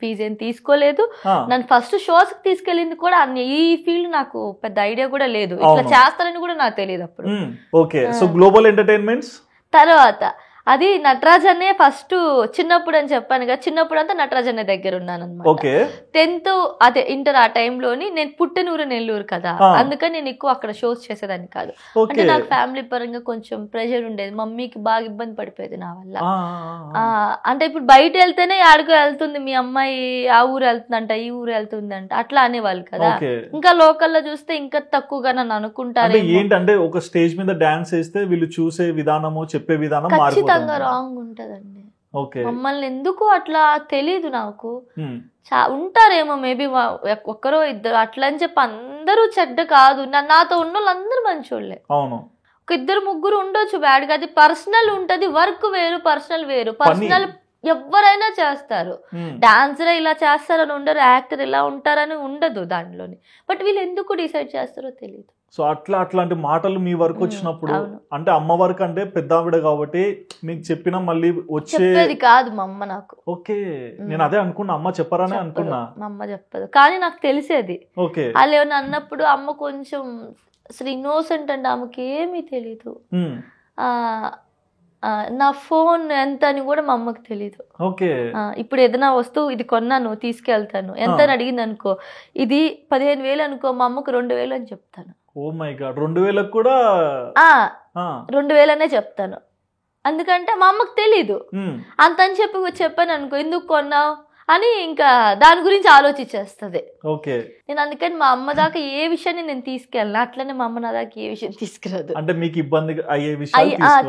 ఫీజు ఏం తీసుకోలేదు. నన్ను ఫస్ట్ షోస్ కి తీసుకెళ్ళింది కూడా అన్ని. ఈ ఫీల్డ్ నాకు పెద్ద ఐడియా కూడా లేదు, ఇట్లా చేస్తారని కూడా నాకు తెలియదు అప్పుడు. ఓకే, సో గ్లోబల్ ఎంటర్టైన్మెంట్స్ తర్వాత అది నటరాజ్ అనే ఫస్ట్ చిన్నప్పుడు అని చెప్పాను కదా, చిన్నప్పుడు అంతా నటరాజ్ అనే దగ్గర ఉన్నాను అనమాట. 10th అదే ఇంటర్ ఆ టైంలోని. నేను పుట్టినూరు నెల్లూరు కదా, అందుకని నేను ఎక్కువ అక్కడ షోస్ చేసేదాన్ని కాదు. అంటే నాకు ఫ్యామిలీ పరంగా కొంచెం ప్రెషర్ ఉండేది, మమ్మీకి బాగా ఇబ్బంది పడిపోయేది నా వల్ల. అంటే ఇప్పుడు బయట వెళ్తేనే ఆడుకో వెళ్తుంది మీ అమ్మాయి, ఆ ఊరు వెళ్తుందంట, ఈ ఊరు వెళ్తుందంట, అట్లా అనేవాళ్ళు కదా. ఇంకా లోకల్లో చూస్తే ఇంకా తక్కువగా నన్ను అనుకుంటారు. ఏంటంటే ఒక స్టేజ్ మీద డాన్స్ చేస్తే వీళ్ళు చూసే విధానము, చెప్పే విధానం రాంగ్ ఉంటదండి. మమ్మల్ని ఎందుకు అట్లా తెలీదు నాకు. ఉంటారేమో మేబీ ఒక్కరో ఇద్దరు అట్లా అని చెప్పి అందరూ చెడ్డ కాదు. నాతో ఉన్న వాళ్ళు అందరూ మంచోళ్ళే. ఒక 2-3 ఉండొచ్చు బ్యాడ్ గా. అది పర్సనల్ ఉంటది, వర్క్ వేరు, పర్సనల్ వేరు. పర్సనల్ ఎవరైనా చేస్తారు, డాన్సర్ ఇలా చేస్తారని ఉండరు, యాక్టర్ ఇలా ఉంటారని ఉండదు దాంట్లోని. బట్ వీళ్ళు ఎందుకు డిసైడ్ చేస్తారో తెలియదు. సో అట్లాంటి మాటలు మీ వరకు వచ్చినప్పుడు, అంటే అమ్మ వరకు అంటే పెద్ద ఆవిడ కాబట్టి మీకు చెప్పినా మళ్ళీ వచ్చేది కాదు మా అమ్మ నాకు. ఓకే, నేను అదే అనుకున్నా, అమ్మ చెప్పరానే అనుకున్నా. మా అమ్మ చెప్పదు, కానీ నాకు తెలిసేది. వాళ్ళు ఏమన్నా అన్నప్పుడు అమ్మ కొంచెం అసలు ఇన్నోసెంట్ అండి, ఆమెకి ఏమీ తెలీదు. నా ఫోన్ ఎంత అని కూడా మా అమ్మకి తెలీదు. ఇప్పుడు ఏదైనా వస్తువు ఇది కొన్నాను తీసుకెళ్తాను, ఎంత అని అడిగింది అనుకో, ఇది 15,000 అనుకో, మా అమ్మకు 2,000 అని చెప్తాను. ఓ మై గాడ్, 2,000 కూడా 2,000 అనే చెప్తాను. ఎందుకంటే మా అమ్మకు తెలీదు. అంత అని చెప్పాను అనుకో, ఎందుకు కొన్నావు అని ఇంకా దాని గురించి ఆలోచించేస్తుంది. నేను అందుకని మా అమ్మ దాకా ఏ విషయాన్ని నేను తీసుకెళ్ళను, అట్లనే మా అమ్మ నా దాకా ఏ విషయం తీసుకురాదు. అంటే మీకు ఇబ్బంది అయ్యే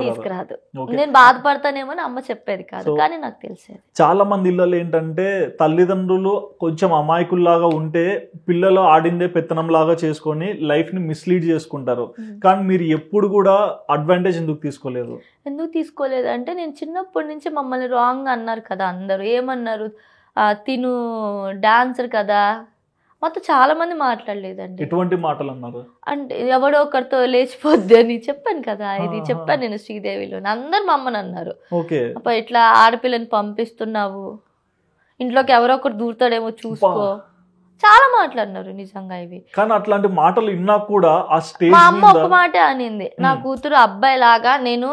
తీసుకురాదు. నేను బాధపడతానేమో అమ్మ చెప్పేది కాదు, కానీ నాకు తెలిసేది. చాలా మంది ఇళ్ళలో ఏంటంటే తల్లిదండ్రులు కొంచెం అమాయకుల్లాగా ఉంటే పిల్లలు ఆడిందే పెత్తనం లాగా చేసుకొని లైఫ్ ని మిస్లీడ్ చేసుకుంటారు. కానీ మీరు ఎప్పుడు కూడా అడ్వాంటేజ్ ఎందుకు తీసుకోలేదు అంటే నేను చిన్నప్పటి నుంచి మమ్మల్ని రాంగ్ అన్నారు కదా అందరూ. ఏమన్నారు, తిను డాన్సర్ కదా, మొత్తం చాలా మంది మాట్లాడలేదండి. ఎటువంటి మాటలు అన్నారు అంటే ఎవడో ఒకరితో లేచిపోద్ది అని చెప్పాను కదా, ఇది చెప్పాను నేను శ్రీదేవిలో. అందరు మా అమ్మని అన్నారు, ఇట్లా ఆడపిల్లని పంపిస్తున్నావు, ఇంట్లోకి ఎవరో ఒకరు దూరుతాడేమో చూసుకో, చాలా మాట్లాడినారు నిజంగా ఇవి. కానీ అట్లాంటి మాటలు విన్నా కూడా మా అమ్మ ఒక మాటే అనింది, నా కూతురు అబ్బాయి లాగా, నేను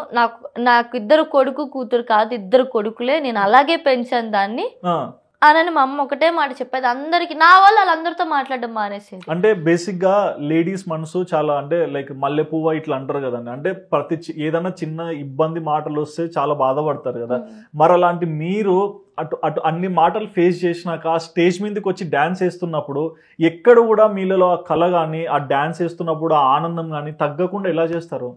నాకు 2 కొడుకు కూతురు కాదు, 2 కొడుకులే, నేను అలాగే పెంచాను దాన్ని, అని మా అమ్మ ఒకటే మాట చెప్పేది అందరికి. నా వల్ల వాళ్ళందరితో మాట్లాడడం మానేసేది. అంటే బేసిక్ గా లేడీస్ మనసు చాలా అంటే లైక్ మల్లె పువ్వు ఇట్లా అంటారు కదండి. అంటే ఏదైనా చిన్న ఇబ్బంది మాటలు వస్తే చాలా బాధపడతారు కదా. మరి అలాంటి మీరు అటు అటు అన్ని మాటలు ఫేస్ చేసినాక ఆ స్టేజ్ మీదకి వచ్చి డాన్స్ వేస్తున్నప్పుడు ఎక్కడ కూడా మీలో ఆ కళ కానీ ఆ డాన్స్ వేస్తున్నప్పుడు ఆ ఆనందం కానీ తగ్గకుండా ఎలా చేస్తారు?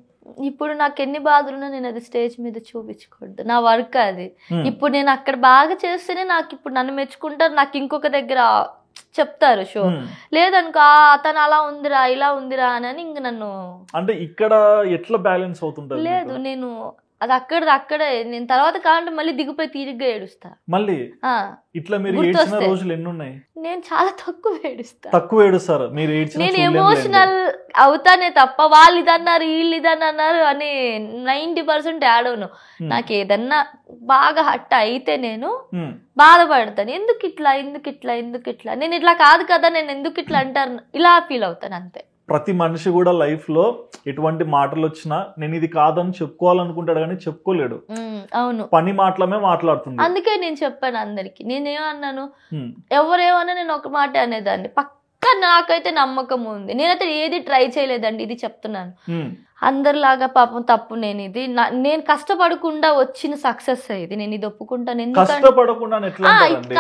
ఇప్పుడు నాకు ఎన్ని బాధలున్నా నేను అది స్టేజ్ మీద చూపించకూడదు, నా వర్క్ అది. ఇప్పుడు నేను అక్కడ బాగా చేస్తేనే నాకు ఇప్పుడు నన్ను మెచ్చుకుంటారు, నాకు ఇంకొక దగ్గర చెప్తారు షో. లేదనుకో అతను అలా ఉందిరా ఇలా ఉందిరా అని ఇంక నన్ను అంటే ఇక్కడ ఎట్లా బ్యాలెన్స్ అవుతుంటది? లేదు నేను అది అక్కడే నేను తర్వాత కావాలంటే మళ్ళీ దిగిపోయి తీరిగ్గా ఏడుస్తా. మళ్ళీ ఇట్లా మీరు ఏడ్చిన రోజులు ఎన్ని ఉన్నాయి? నేను చాలా తక్కువ ఏడుస్తా. తక్కువ ఏడుస్తారు మీరు? నేను ఎమోషనల్ అవుతానే తప్ప వాళ్ళు ఇదన్నారు వీళ్ళు ఇదన్నారు అని 90% యాడ్ అవును. నాకు ఏదన్నా బాగా హట్ అయితే నేను బాధపడతాను. ఎందుకు ఇట్లా నేను ఇట్లా కాదు కదా, నేను ఎందుకు ఇట్లా అంటారు ఇలా ఫీల్ అవుతాను అంతే. ప్రతి మనిషి కూడా లైఫ్ లో ఎటువంటి మాటలు వచ్చినా నేను ఇది కాదని చెప్పుకోవాలనుకుంటాడు కానీ చెప్పుకోలేడు. అవును, పని మాటలమే మాట్లాడుతుంది. అందుకే నేను చెప్పాను అందరికి. నేనేమన్నాను, ఎవరేమన్నా నేను ఒక మాట అనేదాన్ని పక్క నాకైతే నమ్మకం ఉంది. నేనైతే ఏది ట్రై చేయలేదండి, ఇది చెప్తున్నాను. అందరిలాగా పాపం తప్పు నేను ఇది నేను కష్టపడకుండా వచ్చిన సక్సెస్ ఇది, నేను ఇది ఒప్పుకుంటాను.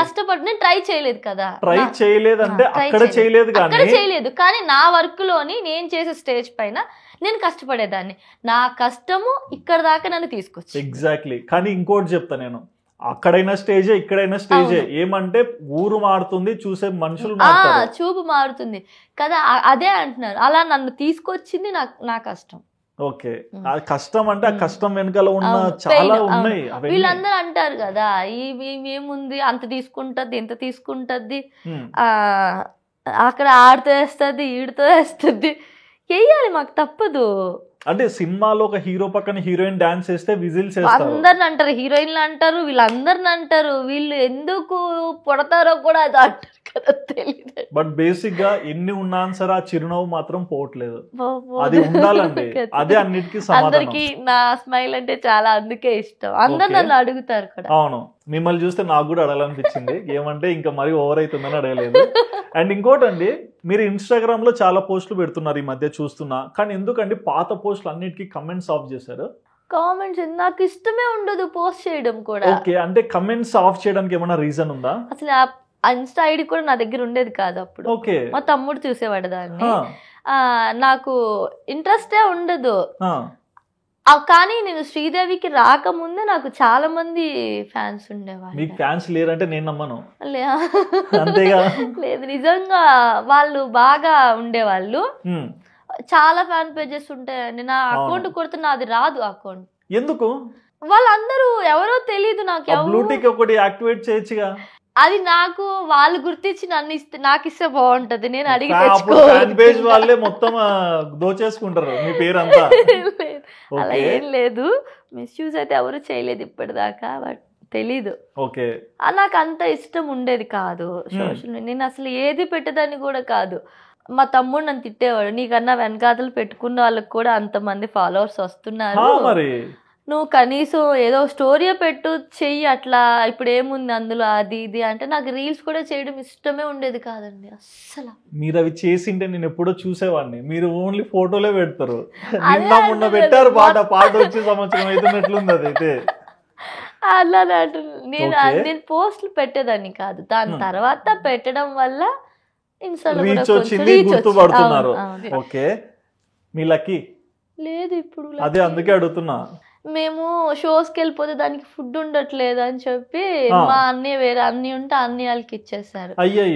కష్టపడి నేను ట్రై చేయలేదు కదా, ట్రై చేయలేదంటే అక్కడ చేయలేదు కానీ నా వర్క్ లోని నేను చేసే స్టేజ్ పైన నేను కష్టపడేదాన్ని. నా కష్టము ఇక్కడ దాకా నన్ను తీసుకొచ్చి. ఎగ్జాక్ట్లీ. కానీ ఇంకోటి చెప్తా నేను, అక్కడైనా స్టేజే ఇక్కడైనా స్టేజే. ఏమంటే ఊరు మారుతుంది, చూసే మనుషులు చూపు మారుతుంది కదా, అదే అంటున్నారు. అలా నన్ను తీసుకొచ్చింది నా కష్టం. ఓకే, కష్టం అంటే ఆ కష్టం వెనకాల ఉన్న చాలా ఉన్నాయి. వీళ్ళందరూ అంటారు కదా ఏముంది అంత తీసుకుంటది ఎంత తీసుకుంటది, అక్కడ ఆడితో వేస్తుంది ఈడితో వేస్తుంది, చెయ్యాలి మాకు తప్పదు. అంటే సినిమాలో ఒక హీరో పక్కన హీరోయిన్ డాన్స్ చేస్తే విజిల్స్ చేస్తారు, అందరిని అంటారు, హీరోయిన్లు అంటారు, వీళ్ళందరిని అంటారు. వీళ్ళు ఎందుకు పుడతారో కూడా అది అంటారు కదా, తెలియదు. బట్ బేసిక్ గా ఎన్ని ఉన్నా సరే ఆ చిరునవ్వు మాత్రం పోవట్లేదు, అది ఉండాలండి. అదే అన్నిటికీ సమాధానం. అందరికి నా స్మైల్ అంటే చాలా అందుకే ఇష్టం, అందరు నన్ను అడుగుతారు కూడా. అవును, మిమ్మల్ని చూస్తే నాకు కూడా అడగాలనిపించింది. ఏమంటే ఇంకా మరీ ఓవర్ అవుతుందని అడగలేదు. అండ్ ఇంకోటండి, మీరు ఇన్స్టాగ్రామ్ లో చాలా పోస్టులు పెడుతున్నారు ఈ మధ్య చూస్తున్నా, కానీ ఎందుకండి పాత పోస్టులు అన్నిటికీ కమెంట్స్ ఆఫ్ చేశారు? కామెంట్స్ నాకు ఇష్టమే ఉండదు పోస్ట్ చేయడం కూడా. ఓకే, అంటే కమెంట్స్ ఆఫ్ చేయడానికి ఏమైనా రీజన్ ఉందా? అసలు ఆ ఇన్స్టా ఐడి కూడా నా దగ్గర ఉండేది కాదు అప్పుడు. ఓకే, మా తమ్ముడు చూసేవాడు దాన్ని. నాకు ఇంట్రెస్టే ఉండదు. కానీ నేను శ్రీదేవికి రాకముందే నాకు చాలా మంది ఫ్యాన్స్ ఉండేవాళ్ళు. మీకు ఫ్యాన్స్ లేరంటే నేను నమ్మను. లేదు, నిజంగా వాళ్ళు బాగా ఉండేవాళ్ళు. చాలా ఫ్యాన్ పేజెస్ ఉంటాయండి. నా అకౌంట్ కొడితే నాది రాదు అకౌంట్. ఎందుకు? వాళ్ళందరూ ఎవరో తెలీదు నాకు. బ్లూటిక్ ఒకటి యాక్టివేట్ చేయొచ్చుగా. అది నాకు వాళ్ళు గుర్తించి నన్ను ఇస్తే నాకు ఇస్తే బాగుంటది, నేను అడిగి వాళ్ళే మొత్తం దోచేసుకుంటారు మీ పేరంతా. అలా ఏం లేదు, మిస్యూజ్ అయితే ఎవరు చేయలేదు ఇప్పటిదాకా, బట్ తెలీదు. ఓకే, నాకు అంత ఇష్టం ఉండేది కాదు సోషల్ మీడియా. నేను అసలు ఏది పెట్టేదాన్ని కూడా కాదు. మా తమ్ముడు నన్ను తిట్టేవాడు, నీకన్నా వెనకాతలు పెట్టుకున్న వాళ్ళకి కూడా అంతమంది ఫాలోవర్స్ వస్తున్నారు, నువ్వు కనీసం ఏదో స్టోరీ పెట్టు చెయ్యి అట్లా, ఇప్పుడు ఏముంది అందులో అది ఇది అంటే. నాకు రీల్స్ కూడా చేయడం ఇష్టమే ఉండేది కాదండి అస్సలు. మీరు అవి చేసింటే నేను ఎప్పుడో చూసేవాడిని, మీరు ఓన్లీ ఫోటోలే పెడతారు. మొన్న పెట్టారు పాట వచ్చే సంవత్సరం అవుతున్నట్లుంది అదైతే. అలానే నేను పోస్టులు పెట్టేదాన్ని కాదు, దాని తర్వాత పెట్టడం వల్ల రీచ్ వచ్చింది, గుర్తుపడుతున్నారు. ఓకే, మీ లక్కీ లేదు ఇప్పుడు. అదే అందుకే అడుగుతున్నా. మేము షోస్కి వెళ్ళిపోతే దానికి ఫుడ్ ఉండట్లేదు అని చెప్పి మా అన్నయ్య వేరే అన్నయ్య ఉంటే అన్నయ్య వాళ్ళకి ఇచ్చేసారు.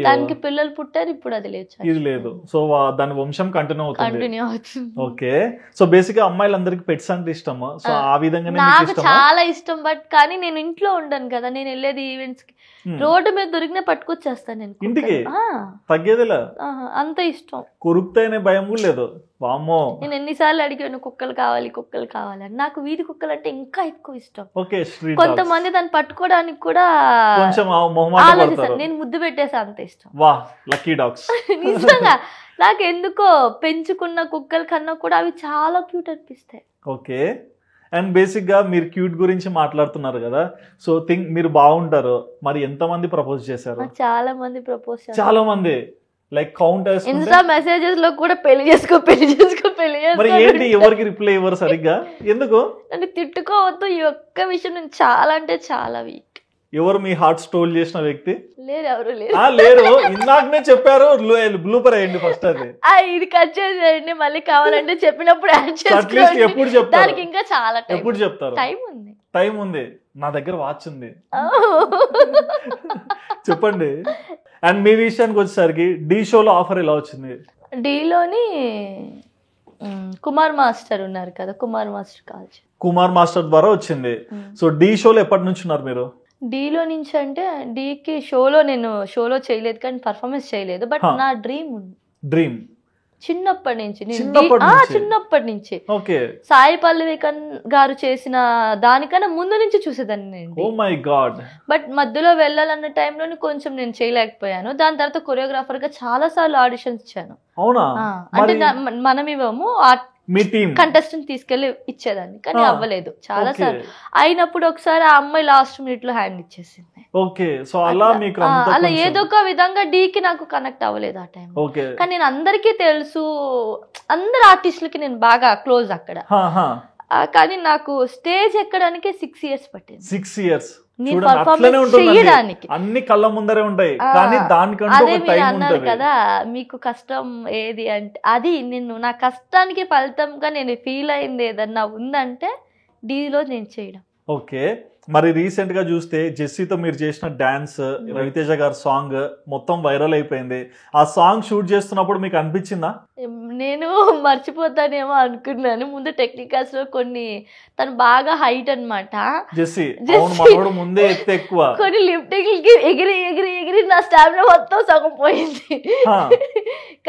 దానికి పిల్లలు పుట్టారు, ఇప్పుడు అది లేదు. సో దాని వంశం కంటిన్యూ అవుతుంది. ఓకే, సో బేసిక్ గా అమ్మాయిలందరికి పెట్స్ అంటే ఇష్టం. సో ఆ విధంగా నాకు చాలా ఇష్టం. బట్ కానీ నేను ఇంట్లో ఉండను కదా, నేను వెళ్ళేది ఈవెంట్స్ కి. రోడ్డు మీద దొరికినా పట్టుకొచ్చేస్తాను నేను ఇంటికి. తగ్గేదిలా, అంత ఇష్టం. కొరుకుతాయనే భయం కూడా లేదు. వామ్మో, నేను ఎన్నిసార్లు అడిగాను కుక్కలు కావాలి అని. నాకు వీధి కుక్కలు అంటే ఇంకా ఎక్కువ ఇష్టం. కొంతమంది దాన్ని పట్టుకోవడానికి కూడా ఆలోచిస్తాను, నేను ముద్దు పెట్టేసా, అంత ఇష్టం. వా, లక్కీ డాగ్స్. నిజంగా నాకు ఎందుకో పెంచుకున్న కుక్కల కన్నా కూడా అవి చాలా క్యూట్ అనిపిస్తాయి. ఓకే, అండ్ బేసిక్ గా మీరు క్యూట్ గురించి మాట్లాడుతున్నారు కదా, సో మీరు బాగుంటారు. మరి ఎంత మంది ప్రపోజ్ చేశారు? చాలా మంది ప్రపోజ్ చేశారు. చాలా మంది, లైక్ కౌంట్ ఇన్స్టా మెసేజెస్ లో కూడా పెళ్లి చేసుకో మరి ఏంటి, ఎవరికి రిప్లై ఇవ్వరు సరిగ్గా, ఎందుకు? అంటే తిట్టుకోవద్దు, ఈ ఒక్క విషయం నేను చాలా అంటే చాలా వీక్. ఎవరు మీ హార్ట్ స్టోల్ చేసిన వ్యక్తి? లేరు, ఎవరు లేరు. ఇందాకనే చెప్పారు, బ్లూపర్ అయ్యండి ఫస్ట్. అది ఇది కట్ చేసేయండి, మళ్ళీ కావాలంటే చెప్పినప్పుడు అట్లీస్ట్ ఎప్పుడు చెప్తారు? దానికి ఇంకా చాలా ఎప్పుడు చెప్తారు? టైం ఉంది, నా దగ్గర వాచ్ ఉంది. చెప్పండి. అండ్ మీ విషయానికి వచ్చేసరికి డి షోలో ఆఫర్ ఎలా వచ్చింది? డీలోని కుమార్ మాస్టర్ ఉన్నారు కదా, కుమార్ మాస్టర్ ద్వారా వచ్చింది. సో డి షోలో ఎప్పటి నుంచి ఉన్నారు మీరు? డీలో నుంచి అంటే డీకి నేను షోలో చేయలేదు కానీ పర్ఫార్మెన్స్ చేయలేదు, బట్ నా డ్రీమ్ చిన్నప్పటి నుంచి సాయి పల్లవి గారు చేసిన దానికన్నా ముందు నుంచి చూసేదాన్ని. Oh my God. బట్ మధ్యలో వెళ్ళాలన్న టైంలో కొంచెం నేను చేయలేకపోయాను. దాని తర్వాత కొరియోగ్రాఫర్ గా చాలా సార్లు ఆడిషన్స్ ఇచ్చాను. అవునా? అంటే మనం ఇవ్వము, మీ టీం కంటెస్టెంట్ తీసుకెళ్లి ఇచ్చేదాన్ని, కానీ అవ్వలేదు చాలా సార్లు. అయినప్పుడు ఒకసారి ఆ అమ్మాయి లాస్ట్ మినిట్ లో హ్యాండ్ ఇచ్చేసింది. అలా ఏదో ఒక విధంగా డీకి నాకు కనెక్ట్ అవ్వలేదు ఆ టైం. కానీ నేను అందరికీ తెలుసు, అందరు ఆర్టిస్టులకి నేను బాగా క్లోజ్ అక్కడ. కానీ నాకు స్టేజ్ ఎక్కడానికి 6 years పట్టింది. 6 years అన్ని కళ్ళ ముందరే ఉంటాయి, కానీ దానికంటే అన్నారు కదా మీకు కష్టం ఏది అంటే, అది నా కష్టానికి ఫలితంగా నేను ఫీల్ అయింది ఏదన్నా ఉందంటే డీలో నేను చేయడం. ఓకే. మరి రీసెంట్ గా చూస్తే జెస్సీతో మీరు చేసిన డాన్స్, రవితేజ గారి సాంగ్ మొత్తం వైరల్ అయిపోయింది. ఆ సాంగ్ షూట్ చేస్తున్నప్పుడు మీకు అనిపించిందా? నేను మర్చిపోతానేమో అనుకున్నాను. ముందు టెక్నికల్స్ లో తను బాగా హైట్ అన్నమాట, జెస్సీ ముందే ఎత్తు ఎక్కువ, కొన్ని లిఫ్టింగ్ ఎగిరి నా స్టామినా మొత్తం సగం పోయింది.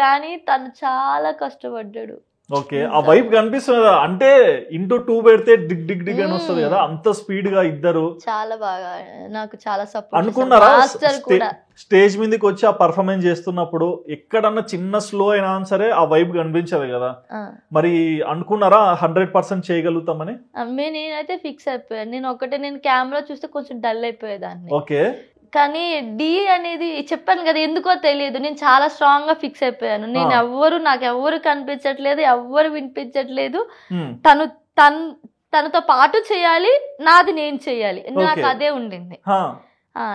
కానీ తను చాలా కష్టపడ్డాడు. ఓకే. ఆ వైపు కనిపిస్తుంది కదా, అంటే ఇంటూ 2 పెడితే డిగ్ అని వస్తుంది కదా, అంత స్పీడ్ గా ఇద్దరు చాలా బాగా నాకు చాలా సపోర్ట్ అనుకున్నారా? స్టేజ్ మీదకి వచ్చి ఆ పర్ఫార్మెన్స్ చేస్తున్నప్పుడు ఎక్కడన్నా చిన్న స్లో అయినా సరే ఆ వైపు కనిపించదు కదా, మరి అనుకున్నారా 100% చేయగలుగుతామని? నేనైతే ఫిక్స్ అయిపోయాను. నేను కెమెరా చూస్తే కొంచెం డల్ అయిపోయేదాన్ని. ఓకే. కానీ డి అనేది చెప్పాను కదా, ఎందుకో తెలియదు, నేను చాలా స్ట్రాంగ్ గా ఫిక్స్ అయిపోయాను. నాకు ఎవ్వరు కనిపించట్లేదు, ఎవ్వరు వినిపించట్లేదు, తనతో పాటు చేయాలి, నాది నేను చేయాలి, నాకు అదే ఉండింది.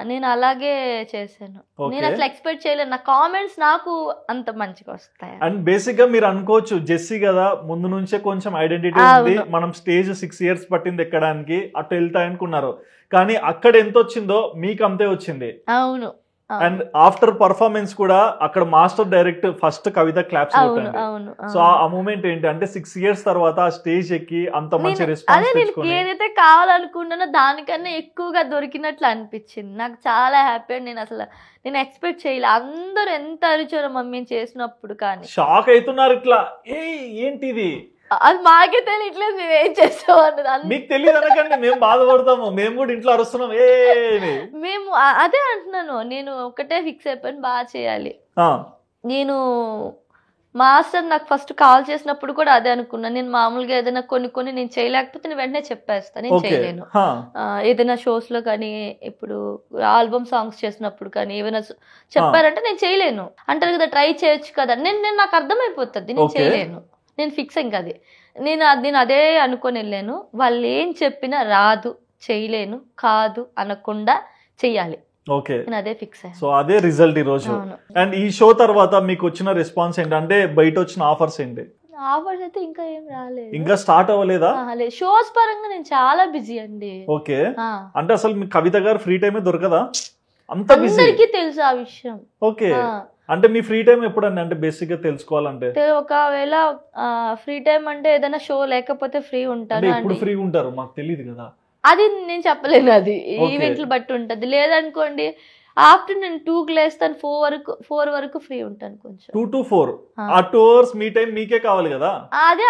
నేను అలాగే చేశాను. నేను అసలు ఎక్స్పెక్ట్ చేయలేదు నా కామెంట్స్ నాకు అంత మంచిగా వస్తాయి. అండ్ బేసిక్ గా మీరు అనుకోవచ్చు, జెస్సీ కదా ముందు నుంచే కొంచెం ఐడెంటిటీ ఉంది, మనం స్టేజ్ 6 years పట్టింది ఎక్కడానికి, అటు వెళ్తా అనుకున్నారు, కానీ అక్కడ ఎంత వచ్చిందో మీకు అంతే వచ్చింది. అవును. అండ్ ఆఫ్టర్ పర్ఫార్మెన్స్ కూడా అక్కడ మాస్టర్ డైరెక్ట్ ఫస్ట్ కవిత క్లాప్స్ కొట్టండి. సో ఆ మూమెంట్ ఏంటి అంటే 6 years తర్వాత ఆ స్టేజ్ ఎక్కి అంత మంచి రెస్పాన్స్ తెచ్చుకొని ఏదైతే కావాలనుకున్నానో దానికన్నా ఎక్కువగా దొరికినట్లు అనిపించింది. నాకు చాలా హ్యాపీ. నేను ఎక్స్పెక్ట్ చేయలే. అందరూ ఎంత అరిచారో మమ్మీ చేసినప్పుడు, కానీ షాక్ అవుతున్నారు. ఇట్లా ఏంటిది, అది మాకే తెలియట్లేదు మేము ఏం చేస్తామన్నది. మీకు తెలియదు అనకండి, మేము బాధపడతాము, మేము కూడా ఇంట్లో అరుస్తున్నాం. మేము అదే అంటున్నాను, నేను ఒకటే ఫిక్స్ అయిపోయాను, బాగా చేయాలి. నేను మాస్టర్ నాకు ఫస్ట్ కాల్ చేసినప్పుడు కూడా అదే అనుకున్నా. నేను మామూలుగా ఏదైనా కొన్ని నేను చేయలేకపోతే నేను వెంటనే చెప్పేస్తాను, నేను చేయలేను. ఏదైనా షోస్ లో కానీ, ఇప్పుడు ఆల్బమ్ సాంగ్స్ చేసినప్పుడు కానీ ఏమైనా చెప్పారంటే నేను చేయలేను. అంటారు కదా ట్రై చేయొచ్చు కదా, నాకు అర్థమైపోతుంది నేను చేయలేను, నేను ఫిక్స్ ఇంకా అది. నేను అదే అనుకొని వెళ్ళాను. వాళ్ళు ఏం చెప్పినా రాదు, చేయలేను, కాదు అనకుండా చెయ్యాలి. ఓకే. నేను అదే ఫిక్స్ అయ్యాను. సో అదే రిజల్ట్ ఈ రోజు. అండ్ ఈ షో తర్వాత మీకు వచ్చిన రెస్పాన్స్ ఏంటి, అంటే బయట వచ్చిన ఆఫర్స్ ఏంటి? ఆఫర్స్ అయితే ఇంకా ఏం రాలేదు, ఇంకా స్టార్ట్ అవ్వలేదా? షోస్ పరంగా నేను చాలా బిజీ అండి. ఓకే. అంటే అసలు మీ కవిత గారు ఫ్రీ టైమే దొరకదా? అంత బిజీ, అందరికీ తెలుసు ఆ విషయం. ఓకే. అంటే మీ ఫ్రీ టైం ఎప్పుడండి, అంటే బేసిక్ గా తెలుసుకోవాలంటే? ఒకవేళ ఫ్రీ టైం అంటే ఏదైనా షో లేకపోతే ఫ్రీ ఉంటాను. ఎప్పుడు ఫ్రీ ఉంటారు మాకు తెలియదు కదా, అది నేను చెప్పలేను, అది ఈవెంట్లు బట్టి ఉంటది. లేదనుకోండి ఆఫ్టర్నూన్ 2కి లేస్తాను, 4 వరకు ఫ్రీ ఉంటాను. కొంచెం 2 to 4 ఆ 2 hours మీ టైం మీకే కావాలి కదా. అదే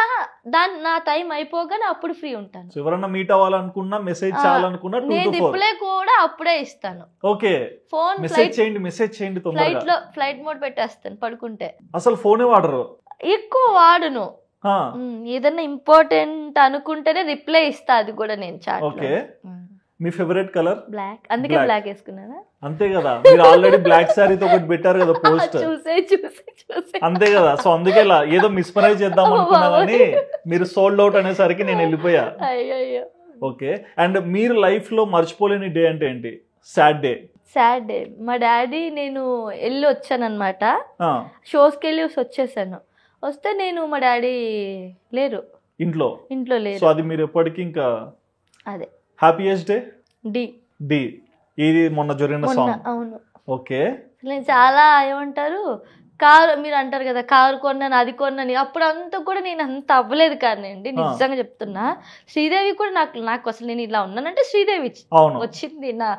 నా టైం అయిపోగానే అప్పుడు ఫ్రీ ఉంటాను. ఎవరన్నా మీట్ అవ్వాలనుకున్నా, మెసేజ్ చేయాలనుకున్నా 2 to 4 రిప్లై కూడా అప్పుడే ఇస్తాను. ఓకే. ఫోన్ మెసేజ్ చేయండి తొందరగా. ఫ్లైట్ మోడ్ పెట్టేస్తాను పడుకుంటే. అసలు ఫోనే వాడరు? ఎక్కువ వాడను, ఏదన్నా ఇంపార్టెంట్ అనుకుంటేనే రిప్లై ఇస్తా, అది కూడా నేను చాట్. ఓకే, మీ ఫేవరెట్ కలర్? బ్లాక్, అందుకే బ్లాక్ వేసుకున్నానా? అంతే కదా, మీరు ఆల్రెడీ బ్లాక్ సారీతో ఒకటి పెట్టారు కదా పోస్ట్. చూసే అంతే కదా, సో అందుకే ఇలా ఏదో మిస్మరైజ్ చేద్దాం అనుకున్నా కానీ మీరు సోల్డ్ అవుట్ అనేసరికి నేను వెళ్ళిపోయా. అయ్యో. ఓకే, అండ్ మీరు లైఫ్ లో మర్చిపోలేని డే అంటే ఏంటి? Sad day. మా డాడీ, నేను వెళ్ళి వచ్చాను అనమాట, షోస్కి వెళ్ళి వచ్చేసాను. వస్తే నేను, మా డాడీ లేరు ఇంట్లో లేరు. సో అది మీరు ఎప్పటికీ ఇంకా అదే హ్యాపీయెస్ట్ డే డి ఇది మొన్న జరిగిన సాంగ్. అవును. ఓకే, నేను చాలా ఏమంటారు, కారు మీరు అంటారు కదా కారు కొన్నాను అది కొన్నాను, అప్పుడు అంతా కూడా నేను అంత అవ్వలేదు కానీ అండి, నిజంగా చెప్తున్నా. శ్రీదేవి కూడా నాకు అసలు నేను ఇలా ఉన్నానంటే శ్రీదేవి వచ్చింది, నా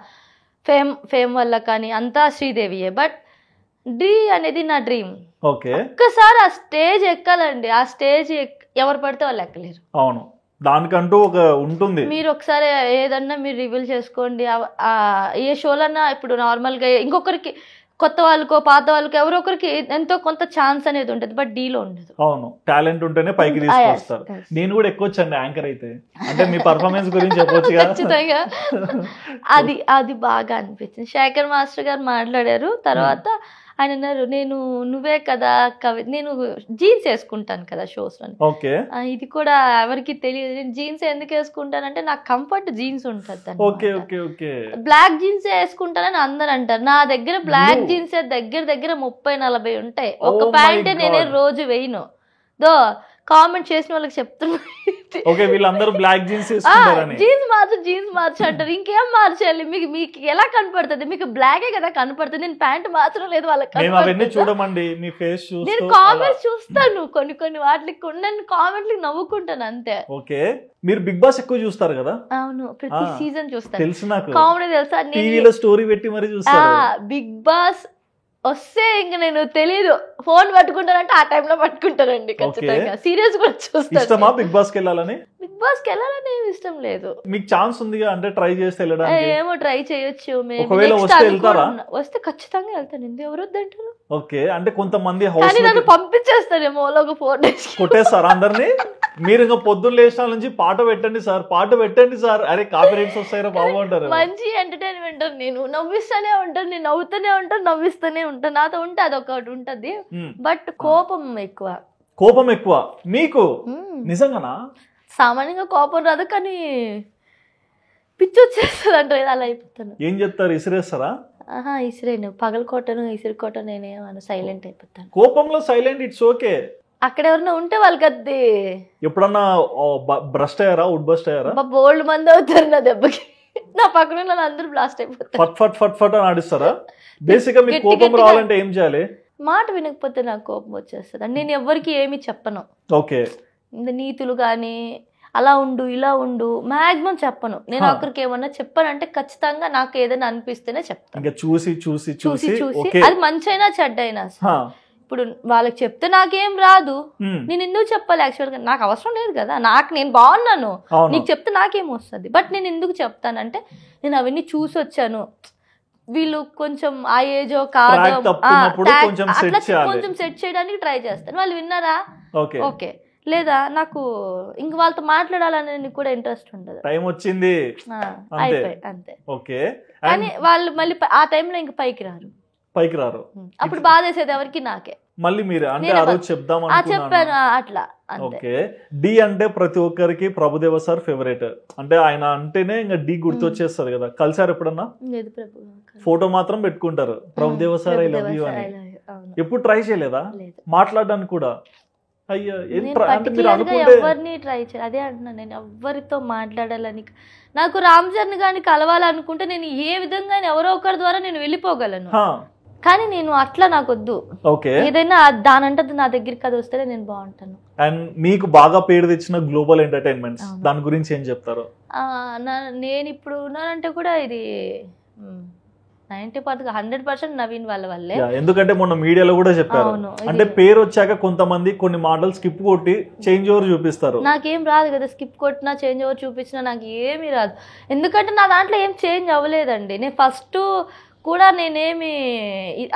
ఫేమ్ వల్ల కానీ అంతా శ్రీదేవియే. బట్ డి అనేది నా డ్రీమ్. ఓకే, ఒక్కసారి ఆ స్టేజ్ ఎక్కాలండి, ఆ స్టేజ్ ఎవరు పడితే వాళ్ళు ఎక్కలేరు. అవును, దానికంటూ ఒక ఉంటుంది. మీరు ఒకసారి ఏదన్నా మీరు రివీల్ చేసుకోండి, ఏ షోలన్నా ఇప్పుడు నార్మల్గా ఇంకొకరికి, కొత్త వాళ్ళకో పాత వాళ్ళకో ఎవరో ఒకరికి ఎంతో కొంత ఛాన్స్ అనేది ఉంటుంది, బట్ డీలో ఉండదు. అవును, టాలెంట్ ఉంటేనే పైకి తీసుకొస్తారు. నేను కూడా ఎక్కొచ్చండి యాంకర్ అయితే, అంటే మీ పర్ఫార్మెన్స్ గురించి చెప్పొచ్చు కదా. ఖచ్చితంగా అది బాగా అనిపించింది. శేఖర్ మాస్టర్ గారు మాట్లాడారు తర్వాత, ఆయన అన్నారు, నువ్వే కదా నేను జీన్స్ వేసుకుంటాను కదా షోస్ లో. ఓకే, ఇది కూడా ఎవరికి తెలియదు, నేను జీన్స్ ఎందుకు వేసుకుంటానంటే నాకు కంఫర్ట్ జీన్స్ ఉంటుంది. బ్లాక్ జీన్స్ వేసుకుంటానని అందరు అంటారు, నా దగ్గర బ్లాక్ జీన్స్ దగ్గర 30-40 ఉంటాయి. ఒక ప్యాంటే నేనే రోజు వేయను. కామెంట్ చేసిన వాళ్ళకి చెప్తున్నా, వీళ్ళందరూ బ్లాక్ జీన్స్ జీన్స్ మార్చు అంటారు. ఇంకేం మార్చాలి, మీకు ఎలా కనపడుతుంది? మీకు బ్లాకే కదా కనపడుతుంది, నేను ప్యాంట్ మార్చడం లేదు వాళ్ళకి. చూడమండి, మీ ఫేస్ నేను కామెంట్స్ చూస్తాను, కొన్ని వాటికి నేను కామెంట్లకి నవ్వుకుంటాను అంతే. ఓకే, మీరు బిగ్ బాస్ ఎక్కువ చూస్తారు కదా? అవును, ప్రతి సీజన్ చూస్తాను. తెలుసు నాకు, కామెడీ తెలుసా, టీవీలో స్టోరీ పెట్టి మరి చూస్తాను. బిగ్ బాస్ వస్తే ఇంక నేను తెలీదు, ఫోన్ పట్టుకుంటానంటే ఆ టైంలో పట్టుకుంటానండి ఖచ్చితంగా. సీరియస్ కూడా చూస్తాను. బిగ్ బాస్ కి వెళ్ళాలని ఏమి ఇష్టం లేదు. మీకు ఛాన్స్ ఉంది అంటే ట్రై చేస్తే వెళ్ళడానికి? ఏమో ట్రై చేయొచ్చు, వస్తే ఖచ్చితంగా వెళ్తాను, ఎవరు వద్దంటారు. ఓకే, అంటే కొంతమంది నన్ను పంపించేస్తారేమో ఒక 4 days కొట్టేస్తారు అందరినీ. మీరు ఇంకా పొద్దున్న లేచిన నుంచి పాట పెట్టండి సార్, అరే కాపీ రైట్స్ వస్తాయో బాబు అంటారు. మంచి ఎంటర్టైన్మెంట్, నేను నవ్విస్తూనే ఉంటాను, నేను నవ్వుతూనే ఉంటాను, నవ్విస్తూనే ఉంటాను, నాతో ఉంటే అదొకటి ఉంటది. బట్ కోపం ఎక్కువ మీకు? నిజంగానా? సామాన్యంగా కోపం రాదు, కానీ పిచ్చి వచ్చేస్తుంది అంటే అలా అయిపోతాను. ఏం చెప్తారు, ఇసిరేస్తారా? ఇసిరేను, పగలకొట్టను, ఇసిరికొట్టను, నేనేమను సైలెంట్ అయిపోతాను. కోపంలో సైలెంట్, ఇట్స్ ఓకే. అక్కడ ఎవరైనా ఉంటే వాళ్ళకి అది ఎప్పుడన్నా బ్రస్ట్ అయ్యారా, వుడ్ బస్ట్ అయ్యారా? బోల్డ్ మంది అవుతారు నా దెబ్బకి, నా పక్కన అందరూ బ్లాస్ట్ అయిపోతారు. ఫట్ అని ఆడిస్తారా? బేసిక్ గా మీకు కోపం రావాలంటే ఏం చేయాలి? మాట వినకపోతే నాకు కోపం వచ్చేస్తుంది. నేను ఎవరికి ఏమి చెప్పను. ఓకే, నీతులు కానీ అలా ఉండు ఇలా ఉండు మాక్సిమం చెప్పను. నేను ఒకరికి ఏమన్నా చెప్పానంటే ఖచ్చితంగా నాకు ఏదైనా అనిపిస్తేనే చెప్తాను. చూసి అది మంచైనా చెడ్డైనా. ఇప్పుడు వాళ్ళకి చెప్తే నాకేం రాదు, నేను ఎందుకు చెప్పాలి? యాక్చువల్గా నాకు అవసరం లేదు కదా, నేను బాగున్నాను, నీకు చెప్తే నాకేం వస్తుంది. బట్ నేను ఎందుకు చెప్తానంటే నేను అవన్నీ చూసి వచ్చాను, వీళ్ళు కొంచెం ఆ ఏజో కాదో కొంచెం సెట్ చేయడానికి ట్రై చేస్తాను. వాళ్ళు విన్నారా? ఓకే, లేదా నాకు ఇంక వాళ్ళతో మాట్లాడాలని కూడా ఇంట్రెస్ట్ ఉండదు. టైం వచ్చింది అయిపోయి అంతే. ఓకే, కానీ వాళ్ళు మళ్ళీ ఆ టైంలో ఇంక పైకి రారు. అప్పుడు బాధేసేది ఎవరికి? నాకే. మళ్ళీ మీరు అంటే ఆ రోజు చెప్పాను అట్లా. ఓకే, డి అంటే ప్రతి ఒక్కరికి ప్రభుదేవ సార్ ఫేవరెట్, అంటే ఆయన అంటేనే ఇంకా డి గుర్తొచ్చేస్తారు కదా. కలిసారు ఎప్పుడన్నా? ఫోటో మాత్రం పెట్టుకుంటారు, Prabhudeva sir I love you అని. ఎప్పుడు ట్రై చేయలేదా మాట్లాడడానికి కూడా? ఎవరిని ట్రై చేయాలి అదే అంటున్నాను, నేను ఎవరితో మాట్లాడాలని. నాకు రామ్ చరణ్ గారిని కలవాలనుకుంటే నేను ఏ విధంగా ఎవరో ఒకరి ద్వారా నేను వెళ్ళిపోగలను, కానీ నేను అట్లా నాకు వద్దు. ఏదైనా దానంటే నా దగ్గరికి అది వస్తే నేను బాగుంటాను. అండ్ మీకు బాగా పేరు తెచ్చిన గ్లోబల్ ఎంటర్టైన్మెంట్స్, దాని గురించి ఏం చెప్తారు? నేను ఇప్పుడు ఉన్నానంటే కూడా ఇది 100% నవీన్ వాళ్ళ వల్లే. ఎందుకంటే మొన్న మీడియాలో కూడా చెప్పారు, అంటే పేరు వచ్చాక కొంతమంది కొన్ని మాటలు స్కిప్ కొట్టి చేంజ్ ఓవర్ చూపిస్తారు. నాకేం రాదు కదా, స్కిప్ కొట్టినా చేంజ్ ఓవర్ చూపించినా నాకు ఏమీ రాదు. ఎందుకంటే నా దాంట్లో ఏం చేంజ్ అవ్వలేదండి. నేను ఫస్ట్ కూడా నేనేమి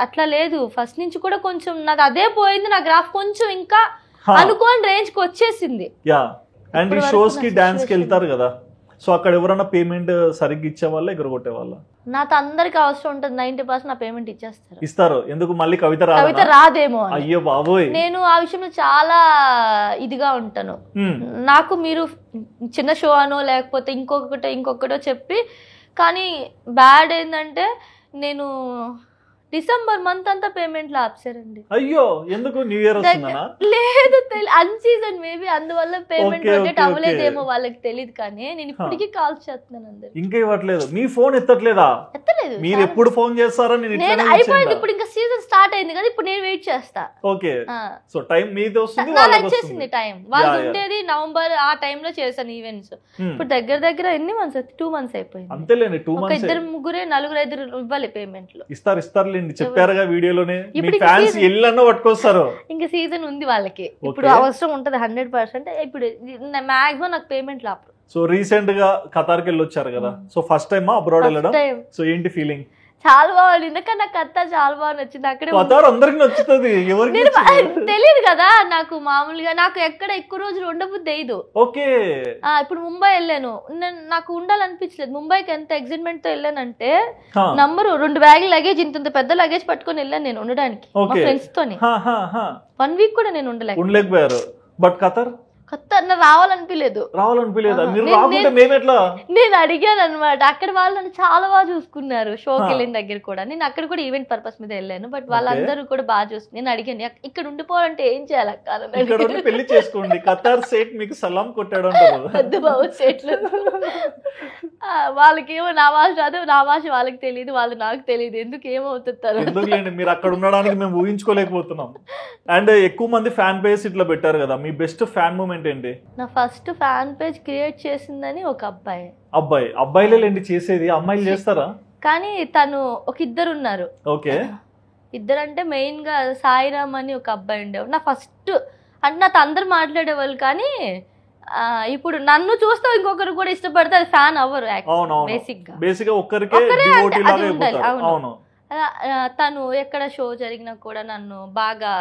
అట్లా లేదు, ఫస్ట్ నుంచి కూడా కొంచెం నాది అదే పోయింది. నా గ్రాఫ్ కొంచెం ఇంకా అనుకోని రేంజ్ కి వచ్చేసింది. యా, అండ్ ఈ షోస్ కి డాన్స్ కి వెళ్తారు కదా, సో అక్కడ ఎవరైనా పేమెంట్ సరిగ్గా ఇచ్చే వాళ్ళ ఎగరగొట్టే వాళ్ళ? నాతో అందరికి అవసరం ఉంటుంది, 90% నా పేమెంట్ ఇస్తారు. ఎందుకు మళ్ళీ కవిత రాదేమో? అయ్యో బాబోయ్, నేను ఆ విషయంలో చాలా ఇదిగా ఉంటాను. నాకు మీరు చిన్న షో అనో లేకపోతే ఇంకొకటో చెప్పి, కానీ బ్యాడ్ ఏంటంటే నేను డిసెంబర్ మంత్ అంతా పేమెంట్లు ఆప్సారండి. అయ్యో, ఎందుకు? న్యూ ఇయర్ వస్తుందనా? లేదు, అన్ సీజన్ మేబీ, అందువల్ల పేమెంట్ రొటేట్ అవ్వలేదేమో, వాళ్ళకి తెలియదు. కానీ నేను ఇప్పటికీ కాల్స్ చేస్తున్నాను అందరికి. ఇంకా ఇవ్వట్లేదు? మీ ఫోన్ ఎత్తట్లేదా? ఎత్తలేదు. మీరు ఎప్పుడు ఫోన్ చేస్తారో నేను అయిపోయింది, ఇప్పుడు ఇంకా సీజన్ స్టార్ట్ అయింది కదా, ఇప్పుడు నేను వెయిట్ చేస్తా. ఓకే, సో టైం మీది వస్తుంది, వాళ్ళకి వచ్చేసింది టైం. వాళ్ళు ఉండేది నవంబర్ ఆ టైంలో చేశాను ఈవెంట్స్. ఇప్పుడు దగ్గర ఎన్ని మంత్స్? 2 months అయిపోయింది. అంతేలేండి, 2 months. 2 నలుగురు 5 ఇవ్వాలి పేమెంట్లు. ఇస్తారు చెప్పారుగా వీడియోలోనే. మీ ఫ్యాన్స్ ఎల్లన్నో పట్టుకొస్తారు. ఇంకా సీజన్ ఉంది వాళ్ళకి, ఇప్పుడు అవసరం ఉంటది 100%. ఇప్పుడు మాక్సిమం నాకు పేమెంట్ లాపరు. సో రీసెంట్ గా ఖతార్కి వెళ్ళి వచ్చారు కదా, సో ఫస్ట్ టైం అబ్రాడ్ వెళ్ళడం, సో ఏంటి ఫీలింగ్? చాలా బాగుంది, ఎందుకంటే నాకు ఖతార్ చాలా బాగా నచ్చింది. అక్కడే ఖతార్ అందరికి నచ్చుతుంది, ఎవరికి తెలియదు కదా నాకు. మామూలుగా నాకు ఎక్కడ ఎక్కువ రోజులు ఉండబుద్ధి అయ్యదు. ఓకే, ఇప్పుడు ముంబై వెళ్ళాను, నాకు ఉండాలనిపించలేదు. ముంబైకి ఎంత ఎగ్జైట్మెంట్ తో వెళ్ళానంటే, నంబరు 2 బ్యాగ్ లగేజ్, ఇంత పెద్ద లగేజ్ పట్టుకొని వెళ్ళాను నేను ఉండడానికి మా ఫ్రెండ్స్ తోని. 1 week కూడా నేను ఉండలేకపోయారు. But Qatar రావాలనిపించలేదు. నేను అడిగాను అనమాట, అక్కడ వాళ్ళు నన్ను చాలా బాగా చూసుకున్నారు. షోకి వెళ్ళిన దగ్గర కూడా, నేను అక్కడ కూడా ఈవెంట్ పర్పస్ మీద వెళ్ళాను, బట్ వాళ్ళందరూ కూడా బాగా చూసుకుని. నేను అడిగాను, ఇక్కడ ఉండిపోవాలంటే ఏం చేయాలి అక్క? పెళ్లి చేసుకోండి, ఖతార్ సేట్ మీకు సలాం కొట్టాడు. పెద్ద బాబు సేట్లు వాళ్ళకేమో నా భాష రాదు, నా భాష వాళ్ళకి తెలియదు, వాళ్ళు నాకు తెలియదు. ఎందుకు ఏమవుతారు? ఎందుకులేండి, మీరు అక్కడ ఉండడానికి మేము ఊహించుకోలేకపోతున్నాం. అండ్ ఎక్కువ మంది ఫ్యాన్ పేజ్ ఇట్లా పెట్టారు కదా, మీ బెస్ట్ ఫ్యాన్ మూమెంట్ ఏంటి? నా ఫస్ట్ ఫ్యాన్ పేజ్ క్రియేట్ చేసిందని ఒక అబ్బాయిలేండి చేసేది, అమ్మాయిలు చేస్తారా? కానీ తను ఒక 2 ఉన్నారు. ఓకే, 2 అంటే మెయిన్ గా సాయిరామ్ అని ఒక అబ్బాయి ఉండేవాడు. నా ఫస్ట్ అంటే నాతో అందరు మాట్లాడేవాళ్ళు, కానీ ఇప్పుడు నన్ను చూస్తే ఇంకొకరు కూడా ఇష్టపడితే అది ఫ్యాన్ అవ్వరు. బేసిక్ గా తను ఎక్కడ షో జరిగినా కూడా నన్ను బాగా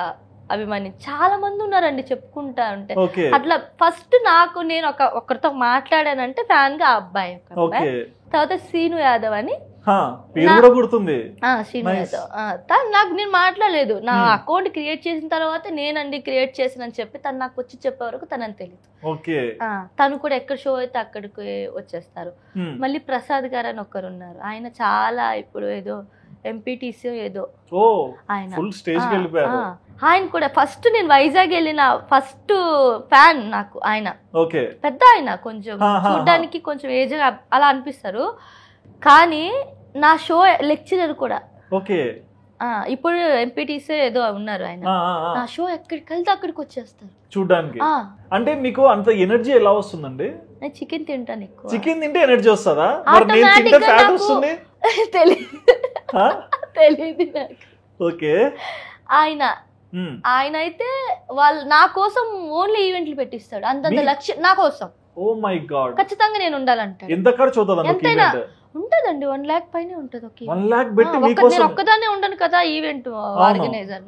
అభిమాని చాలా మంది ఉన్నారండి, చెప్పుకుంటా ఉంటే. అట్లా ఫస్ట్ నేను ఒకరితో మాట్లాడానంటే ఫ్యాన్ గా అబ్బాయి. తర్వాత శ్రీను యాదవ్ అని, శ్రీను యాదవ్ నాకు నేను మాట్లాడలేదు. నా అకౌంట్ క్రియేట్ చేసిన తర్వాత నేనండి క్రియేట్ చేసానని చెప్పి తను నాకు వచ్చి చెప్పే వరకు తనని తెలియదు. తను కూడా ఎక్కడ షో అయితే అక్కడికి వచ్చేస్తారు. మళ్ళీ ప్రసాద్ గారు అని ఒకరు ఉన్నారు, ఆయన చాలా ఇప్పుడు ఏదో ఎంపీటీసీ ఏదో ఆయన కూడా ఫస్ట్ నేను వైజాగ్ వెళ్ళిన ఫస్ట్ ఫ్యాన్ నాకు ఆయన. పెద్ద ఆయన, కొంచెం చూడడానికి కొంచెం ఏజ్ అలా అనిపిస్తారు, కానీ నా షో లెక్చరర్ కూడా. ఇప్పుడు ఎంపీటీసీ ఏదో ఉన్నారు ఆయన. నా షో ఎక్కడికి వెళ్తే అక్కడికి వచ్చేస్తారు చూడడానికి. అంటే మీకు అంత ఎనర్జీ ఎలా వస్తుందండి? నేను చికెన్ తింటాను ఎక్కువ. చికెన్ తింటే ఎనర్జీ వస్తుందా? తెలియదు నాకు. ఓకే, ఆయన అయితే వాళ్ళు నా కోసం ఓన్లీ ఈవెంట్లు పెట్టిస్తాడు, అంతంత లక్ష్యం నా కోసం. ఓ మై గాడ్, ఖచ్చితంగా నేను ఉండాలంటాడు. ఎంత ఖర్చు అవుతుంది? ఎంతైనా ఉంటదండి, 1 lakh పైనే ఉంటది. నేను ఒక్కదాన్నే ఉండను కదా ఈవెంట్ ఆర్గనైజర్,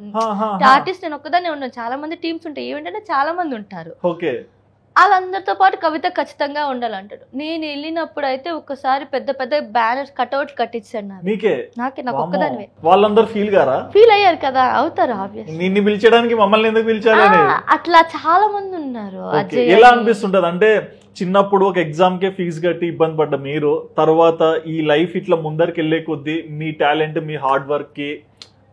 ఆర్టిస్ట్ నేను ఒక్కదాన్నే ఉండను. చాలా మంది టీమ్స్ ఉంటాయి, ఈవెంట్ అంటే చాలా మంది ఉంటారు. వాళ్ళందరితో పాటు కవిత ఖచ్చితంగా ఉండాలంటాడు. నేను వెళ్ళినప్పుడు అయితే ఒకసారి పెద్ద పెద్ద బ్యానర్స్ కట్అవుట్ కట్టించాడు నాకే, నాకు ఒక్కదానివే. వాళ్ళందరూ ఫీల్ అయ్యారు కదా, అవుతారు ఆబ్వియస్లీ. నిన్ను పిలిచడానికి మమ్మల్ని ఎందుకు పిలిచారు? అట్లా చాలా మంది ఉన్నారు. ఎలా అనిపిస్తుంటది అంటే, చిన్నప్పుడు ఒక ఎగ్జామ్ కే ఫీజు కట్టి ఇబ్బంది పడ్డ మీరు, తర్వాత ఈ లైఫ్ ఇట్లా ముందరికి వెళ్ళే కొద్దీ మీ టాలెంట్, మీ హార్డ్ వర్క్ కి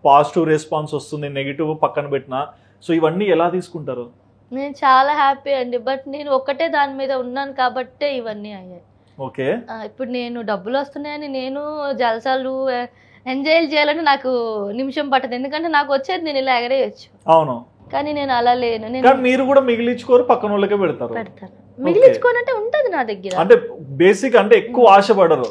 పాజిటివ్ రెస్పాన్స్ వస్తుంది, నెగిటివ్ పక్కన పెట్టినా, సో ఇవన్నీ ఎలా తీసుకుంటారు? నేను చాలా హ్యాపీ అండి, బట్ నేను ఒక్కటే దాని మీద ఉన్నాను కాబట్టే ఇవన్నీ అయ్యాయి. ఓకే, ఇప్పుడు నేను డబ్బులు వస్తున్నాయని నేను జలసాలు ఎంజాయ్ చేయాలని నాకు నిమిషం పట్టదు, ఎందుకంటే నాకు వచ్చేది నేను ఇలా ఎగరేయచ్చు. అవును, కానీ నేను అలా లేను. మీరు కూడా మిగిలించుకోరు, పక్కన వాళ్ళకే పెడతారు. మిగిలించుకోనంటే ఉంటది నా దగ్గర. అంటే బేసిక్ అంటే ఎక్కువ ఆశపడరు.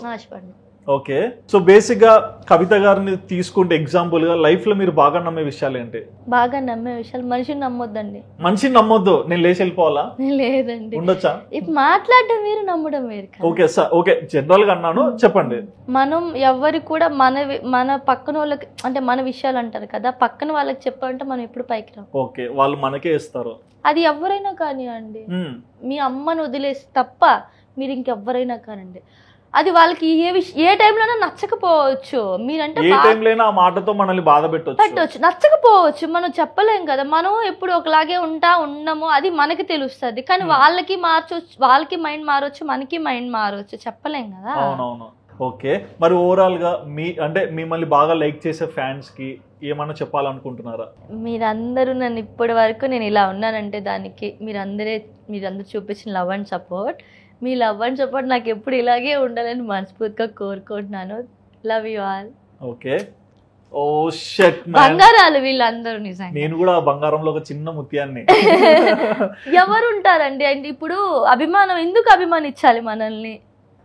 ఓకే, సో బేసిక్ గా కవిత గారిని తీసుకుంటే ఎగ్జాంపుల్ గా లైఫ్ లో మీరు బాగా నమ్మే విషయాలు ఏంటి? బాగా నమ్మే విషయాలు మనిషిని నమ్మొద్దండి. మనిషిని నమ్మొద్దు, నేను లేచి వెళ్ళిపోవాలా? లేదండి, ఉండొచ్చా? ఇప్పుడు మాట్లాడడం వేరు, నమ్మడం వేరు. ఓకే సార్, ఓకే, జనరల్ గా అన్నాను, చెప్పండి. మనం ఎవరికి కూడా మన పక్కన వాళ్ళకి అంటే మన విషయాలు అంటారు కదా, పక్కన వాళ్ళకి చెప్పాలంటే మనం ఎప్పుడు పైకి రాం. ఓకే, వాళ్ళు మనకే ఇస్తారు. అది ఎవరైనా కానివ్వండి, మీ అమ్మను వదిలేసి తప్ప మీరు ఇంకెవరైనా కానండి, అది వాళ్ళకి ఏ టైంలోనైనా నచ్చకపోవచ్చు. మీరంటే ఏ టైంలోనైనా ఆ మాటతో మనల్ని బాధ పెట్టవచ్చు, నచ్చకపోవచ్చు, మనం చెప్పలేం కదా. మనం ఎప్పుడు ఒకలాగే ఉన్నాము అది మనకి తెలుస్తుంది, కానీ వాళ్ళకి మైండ్ మారొచ్చు, మనకి మైండ్ మారొచ్చు, చెప్పలేం కదా. అవునవును. ఓకే, మరి ఓవరాల్ గా అంటే మిమ్మల్ని బాగా లైక్ చేసే ఫ్యాన్స్ కి ఏమన్నా చెప్పాలనుకుంటున్నారా? మీరందరూ నన్ను ఇప్పటి వరకు నేను ఇలా ఉన్నానంటే దానికి మీరందరూ చూపించిన లవ్ అండ్ సపోర్ట్, మీ లవ్ అండ్ సపోర్ట్ నాకు ఎప్పుడు ఇలాగే ఉండాలని మనస్ఫూర్తిగా కోరుకుంటున్నాను. Love you all. ఓకే, ఓ షట్, బంగారాలు వీళ్ళందరూ. నిజంగా నేను కూడా బంగారంలో ఒక చిన్న ముత్యాన్ని. ఎవరు ఉంటారండి అంటే ఇప్పుడు ఎందుకు అభిమానించాలి మనల్ని?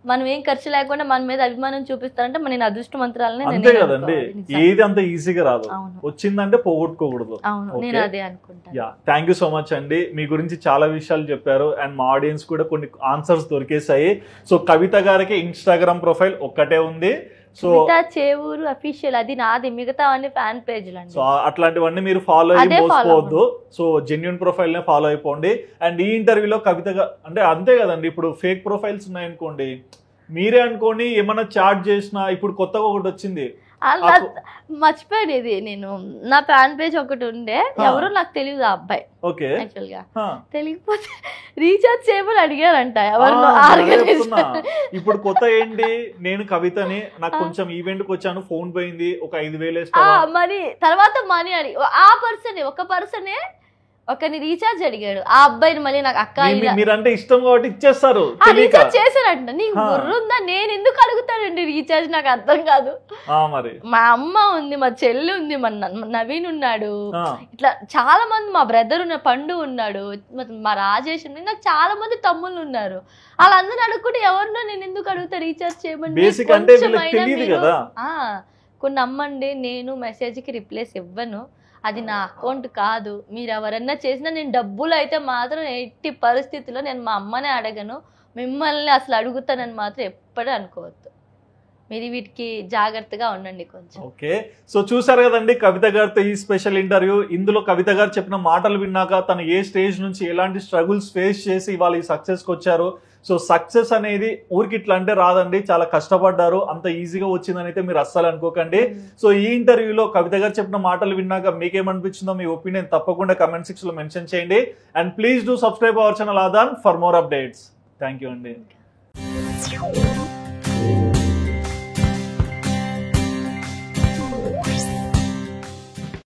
మనం ఏం ఖర్చు లేకుండా మన మీద అభిమానం చూపిస్తారంటే నేను అదృష్టవంతురాలని. అంతే కదండి, ఏది అంత ఈజీగా రాదు, వచ్చిందంటే పోగొట్టుకోకూడదు. నేను అదే అనుకుంటాను. థ్యాంక్ యూ సో మచ్ అండి, మీ గురించి చాలా విషయాలు చెప్పారు అండ్ మా ఆడియన్స్ కూడా కొన్ని ఆన్సర్స్ దొరికేసాయి. సో కవిత గారికి ఇన్స్టాగ్రామ్ ప్రొఫైల్ ఒక్కటే ఉంది, సో చేవూరు అఫీషియల్, అది నాది, మిగతా అన్ని ఫ్యాన్ పేజ్లు అండి. సో అట్లాంటివన్నీ మీరు ఫాలో అయిపోవద్దు, సో జెన్యున్ ప్రొఫైల్ నే ఫాలో అయిపోండి. అండ్ ఈ ఇంటర్వ్యూలో కవిత అంటే అంతే కదండి, ఇప్పుడు ఫేక్ ప్రొఫైల్స్ ఉన్నాయనుకోండి, మీరే అనుకోండి ఏమన్నా చాట్ చేసినా, ఇప్పుడు కొత్తగా ఒకటి వచ్చింది, మర్చిపోయాను ఇది, నేను నా ఫ్యాన్ పేజ్ ఒకటి ఉండే, ఎవరో నాకు తెలియదు ఆ అబ్బాయి. ఓకే, యాక్చువల్ గా తెలియకపోతే రీఛార్జ్ చేయమని అడిగారంట ఎవరు. ఇప్పుడు కొత్త ఏంటి, నేను కవితని, నాకు కొంచెం ఈవెంట్ కి వచ్చాను, ఫోన్ పోయింది, ఒక 5,000 మనీ, తర్వాత మనీ అడిగి ఒక పర్సనే ఒకని రీఛార్జ్ అడిగాడు, ఆ అబ్బాయిని మళ్ళీ నాకు అక్క మీరంటే ఇష్టం కాబట్టి ఇచ్చేస్తారు. రీఛార్జ్ చేశారంట. నీకు బుర్రుందా? నేను ఎందుకు అడుగుతానండి రీఛార్జ్, నాకు అర్థం కాదు. మరి మా అమ్మ ఉంది, మా చెల్లి ఉంది, మా నవీన్ ఉన్నాడు, ఇట్లా చాలా మంది, మా బ్రదర్ ఉన్న పండు ఉన్నాడు, మా రాజేష్ ఉంది, నాకు చాలా మంది తమ్ముళ్ళు ఉన్నారు. వాళ్ళందరూ అడుగుకుంటే ఎవరినో నేను ఎందుకు అడుగుతా రీఛార్జ్ చేయమని. కొన్ని నమ్మండి, నేను మెసేజ్కి రిప్లైస్ ఇవ్వను, అది నా అకౌంట్ కాదు. మీరు ఎవరన్నా చేసినా నేను డబ్బులు అయితే మాత్రం ఎట్టి పరిస్థితుల్లో నేను మా అమ్మనే అడగను, మిమ్మల్ని అసలు అడుగుతానని మాత్రం ఎప్పుడూ అనుకోవద్దు. మీరు వీటికి జాగ్రత్తగా ఉండండి కొంచెం. ఓకే, సో చూసారు కదండి కవిత గారితో ఈ స్పెషల్ ఇంటర్వ్యూ. ఇందులో కవిత గారు చెప్పిన మాటలు విన్నాక తను ఏ స్టేజ్ నుంచి ఎలాంటి స్ట్రగుల్స్ ఫేస్ చేసి ఇవాళ ఈ సక్సెస్కి వచ్చారు. సో సక్సెస్ అనేది ఊరికి ఇట్లా అంటే రాదండి, చాలా కష్టపడ్డారు, అంత ఈజీగా వచ్చిందని అయితే మీరు అస్సలు అనుకోకండి. సో ఈ ఇంటర్వ్యూలో కవిత గారు చెప్పిన మాటలు విన్నాక మీకేమనిపించిందో మీ ఒపీనియన్ తప్పకుండా కమెంట్ సెక్షన్ లో మెన్షన్ చేయండి. And please do subscribe our channel Aadhan for more updates. Thank you అండి.